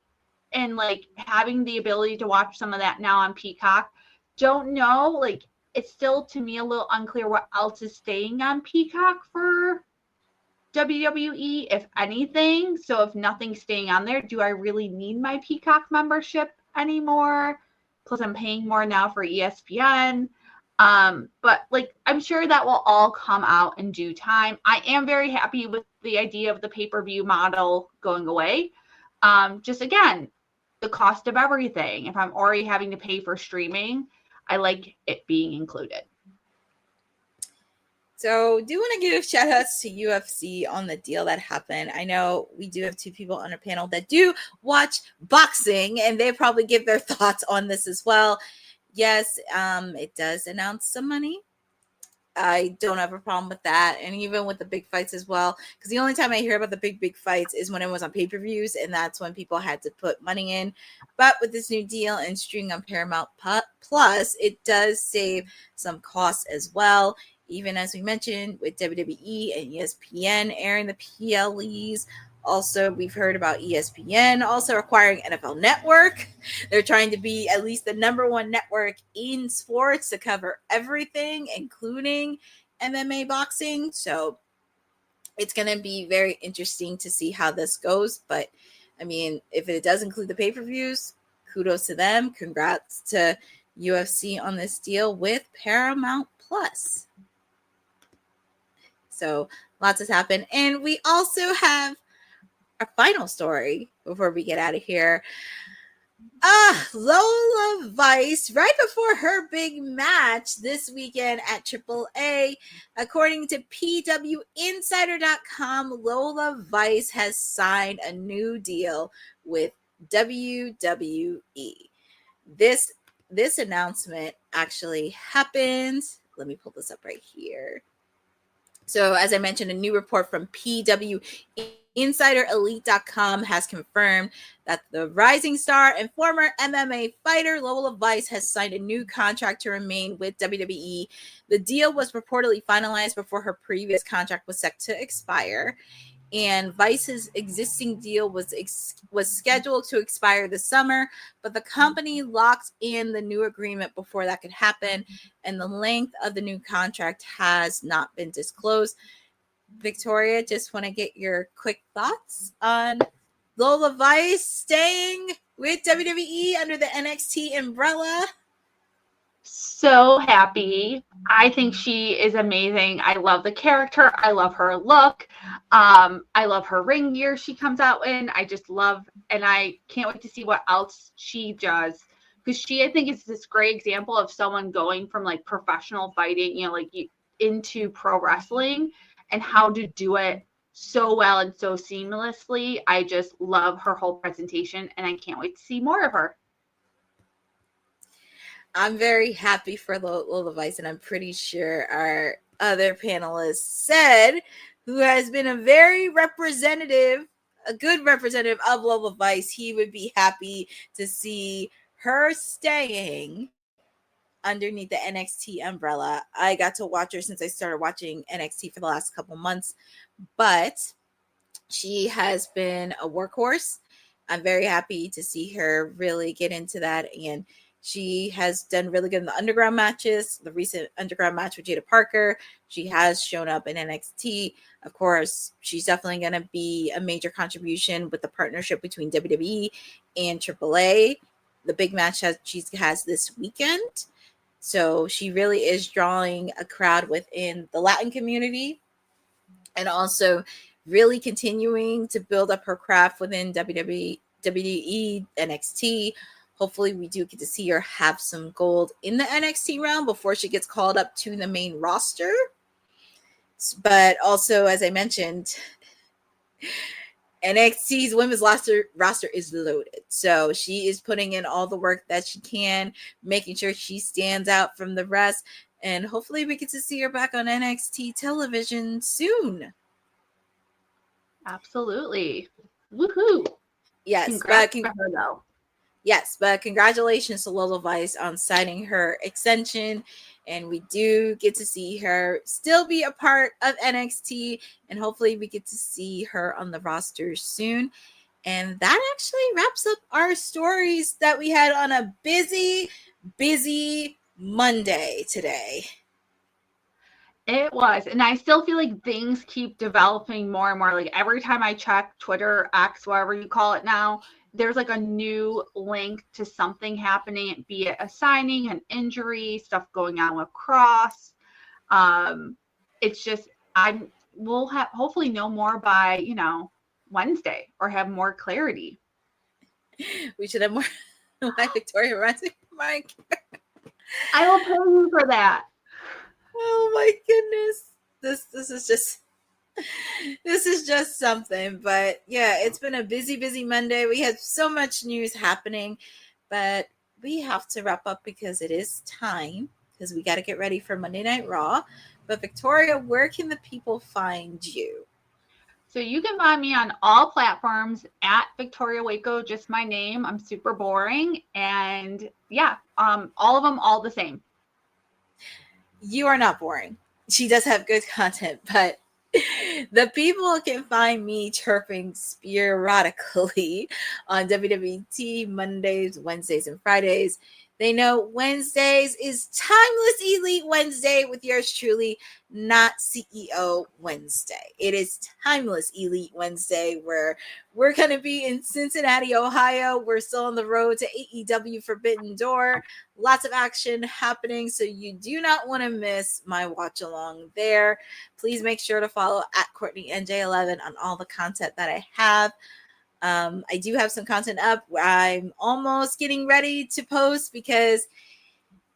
and like having the ability to watch some of that now on Peacock. Don't know, like, it's still to me a little unclear what else is staying on Peacock for WWE, if anything. So if nothing's staying on there, do I really need my Peacock membership anymore? Plus I'm paying more now for ESPN. But like, I'm sure that will all come out in due time. I am very happy with the idea of the pay-per-view model going away. Just again, the cost of everything. If I'm already having to pay for streaming, I like it being included. So do want to give shout outs to UFC on the deal that happened. I know we do have two people on our panel that do watch boxing, and they probably give their thoughts on this as well. Yes, it does announce some money. I don't have a problem with that. And even with the big fights as well, because the only time I hear about the big fights is when it was on pay-per-views, and that's when people had to put money in. But with this new deal and streaming on Paramount Plus, it does save some costs as well. Even as we mentioned with WWE and ESPN airing the PLEs. Also, we've heard about ESPN also acquiring NFL Network. They're trying to be at least the number one network in sports to cover everything, including MMA boxing. So it's going to be very interesting to see how this goes. But, I mean, if it does include the pay-per-views, kudos to them. Congrats to UFC on this deal with Paramount Plus. So lots has happened. And we also have our final story before we get out of here. Lola Vice, right before her big match this weekend at AAA, according to PWInsider.com, Lola Vice has signed a new deal with WWE. This announcement actually happened. Let me pull this up right here. So, as I mentioned, a new report from PWInsiderElite.com has confirmed that the rising star and former MMA fighter Lola Vice has signed a new contract to remain with WWE. The deal was reportedly finalized before her previous contract was set to expire. And Vice's existing deal was scheduled to expire this summer, but the company locked in the new agreement before that could happen, and the length of the new contract has not been disclosed. Victoria, just want to get your quick thoughts on Lola Vice staying with WWE under the NXT umbrella. So happy. I think she is amazing. I love the character. I love her look. I love her ring gear she comes out in. I just love, and I can't wait to see what else she does, because she, I think, is this great example of someone going from like professional fighting, like into pro wrestling, and how to do it so well and so seamlessly. I just love her whole presentation, and I can't wait to see more of her. I'm very happy for Lola Vice, and I'm pretty sure our other panelist said, who has been a good representative of Lola Vice, he would be happy to see her staying underneath the NXT umbrella. I got to watch her since I started watching NXT for the last couple months, but she has been a workhorse. I'm very happy to see her really get into that, and she has done really good in the underground matches. The recent underground match with Jada Parker, she has shown up in NXT. Of course, she's definitely going to be a major contribution with the partnership between WWE and AAA. The big match that she has this weekend. So she really is drawing a crowd within the Latin community, and also really continuing to build up her craft within WWE, NXT. Hopefully we do get to see her have some gold in the NXT realm before she gets called up to the main roster. But also, as I mentioned, NXT's women's roster is loaded. So she is putting in all the work that she can, making sure she stands out from the rest. And hopefully we get to see her back on NXT television soon. Absolutely. Woohoo. Yes. Congrats to her, though. Yes, but congratulations to Lola Vice on signing her extension. And we do get to see her still be a part of NXT. And hopefully we get to see her on the roster soon. And that actually wraps up our stories that we had on a busy Monday today. It was. And I still feel like things keep developing more and more. Like every time I check Twitter, X, whatever you call it now, there's like a new link to something happening, be it a signing, an injury, stuff going on with Cross. It's just, we'll have hopefully know more by, Wednesday, or have more clarity. We should have more. Why Victoria Rising? Mike. I will pay you for that. Oh my goodness. This is just something. But yeah, it's been a busy Monday. We had so much news happening, but we have to wrap up because it is time, because we got to get ready for Monday Night Raw. But Victoria, where can the people find you? So you can find me on all platforms at Victoria Waco, just my name. I'm super boring. And yeah, all of them, all the same. You are not boring. She does have good content, but the people can find me chirping sporadically on WWT Mondays, Wednesdays, and Fridays. They know Wednesdays is Timeless Elite Wednesday with yours truly, not CEO Wednesday. It is Timeless Elite Wednesday, where we're going to be in Cincinnati, Ohio. We're still on the road to AEW Forbidden Door. Lots of action happening, so you do not want to miss my watch along there. Please make sure to follow at Courtney NJ11 on all the content that I have. I do have some content up. I'm almost getting ready to post, because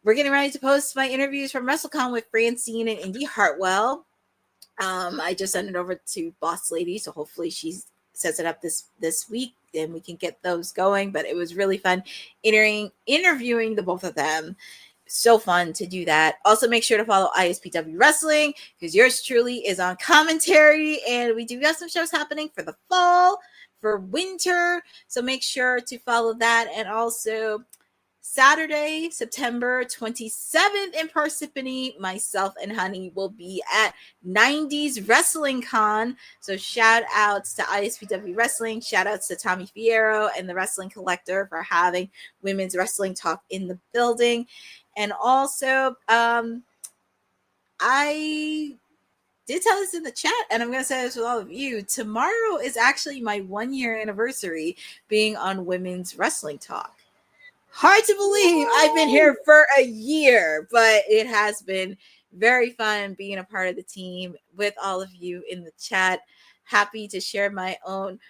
we're getting ready to post my interviews from WrestleCon with Francine and Indy Hartwell. I just sent it over to Boss Lady, so hopefully she sets it up this week and we can get those going. But it was really fun interviewing the both of them. So fun to do that. Also, make sure to follow ISPW Wrestling, because yours truly is on commentary, and we do have some shows happening for the fall, for winter, so make sure to follow that. And also Saturday, September 27th in Parsippany, myself and Honey will be at 90s Wrestling Con. So shout outs to ISPW Wrestling, shout outs to Tommy Fierro and the Wrestling Collector for having women's wrestling talk in the building. And also, I did tell us in the chat, and I'm going to say this with all of you. Tomorrow is actually my 1-year anniversary being on Women's Wrestling Talk. Hard to believe I've been here for a year, but it has been very fun being a part of the team with all of you in the chat. Happy to share my own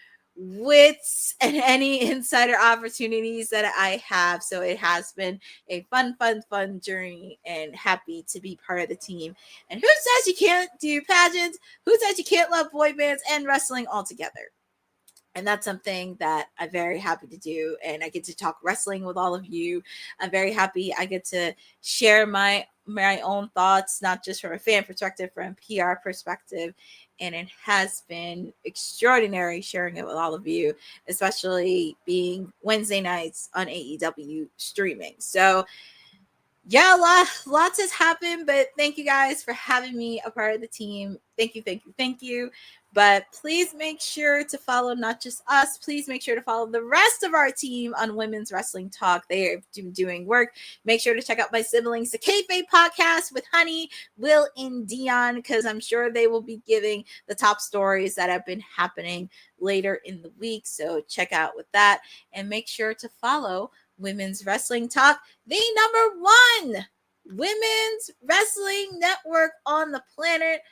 wits and any insider opportunities that I have. So it has been a fun journey, and happy to be part of the team. And who says you can't do pageants? Who says you can't love boy bands and wrestling all together? And that's something that I'm very happy to do. And I get to talk wrestling with all of you. I'm very happy I get to share my own thoughts, not just from a fan perspective, from a PR perspective. And it has been extraordinary sharing it with all of you, especially being Wednesday nights on AEW streaming. So yeah, lots has happened, but thank you guys for having me a part of the team. Thank you. But please make sure to follow not just us. Please make sure to follow the rest of our team on Women's Wrestling Talk. They are doing work. Make sure to check out my siblings, the Kayfabe podcast with Honey, Will, and Dion, because I'm sure they will be giving the top stories that have been happening later in the week. So check out with that, and make sure to follow Women's Wrestling Talk, the #1 women's wrestling network on the planet.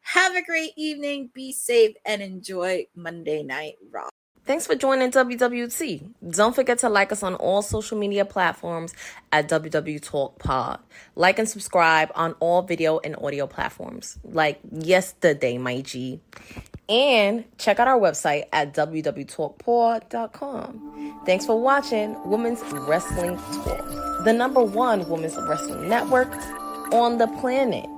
Have a great evening, be safe, and enjoy Monday Night Raw. Thanks for joining WWT. Don't forget to like us on all social media platforms at WW Talk Pod. Like and subscribe on all video and audio platforms, like yesterday, my G. And check out our website at www.talkpod.com. Thanks for watching Women's Wrestling Talk, the #1 women's wrestling network on the planet.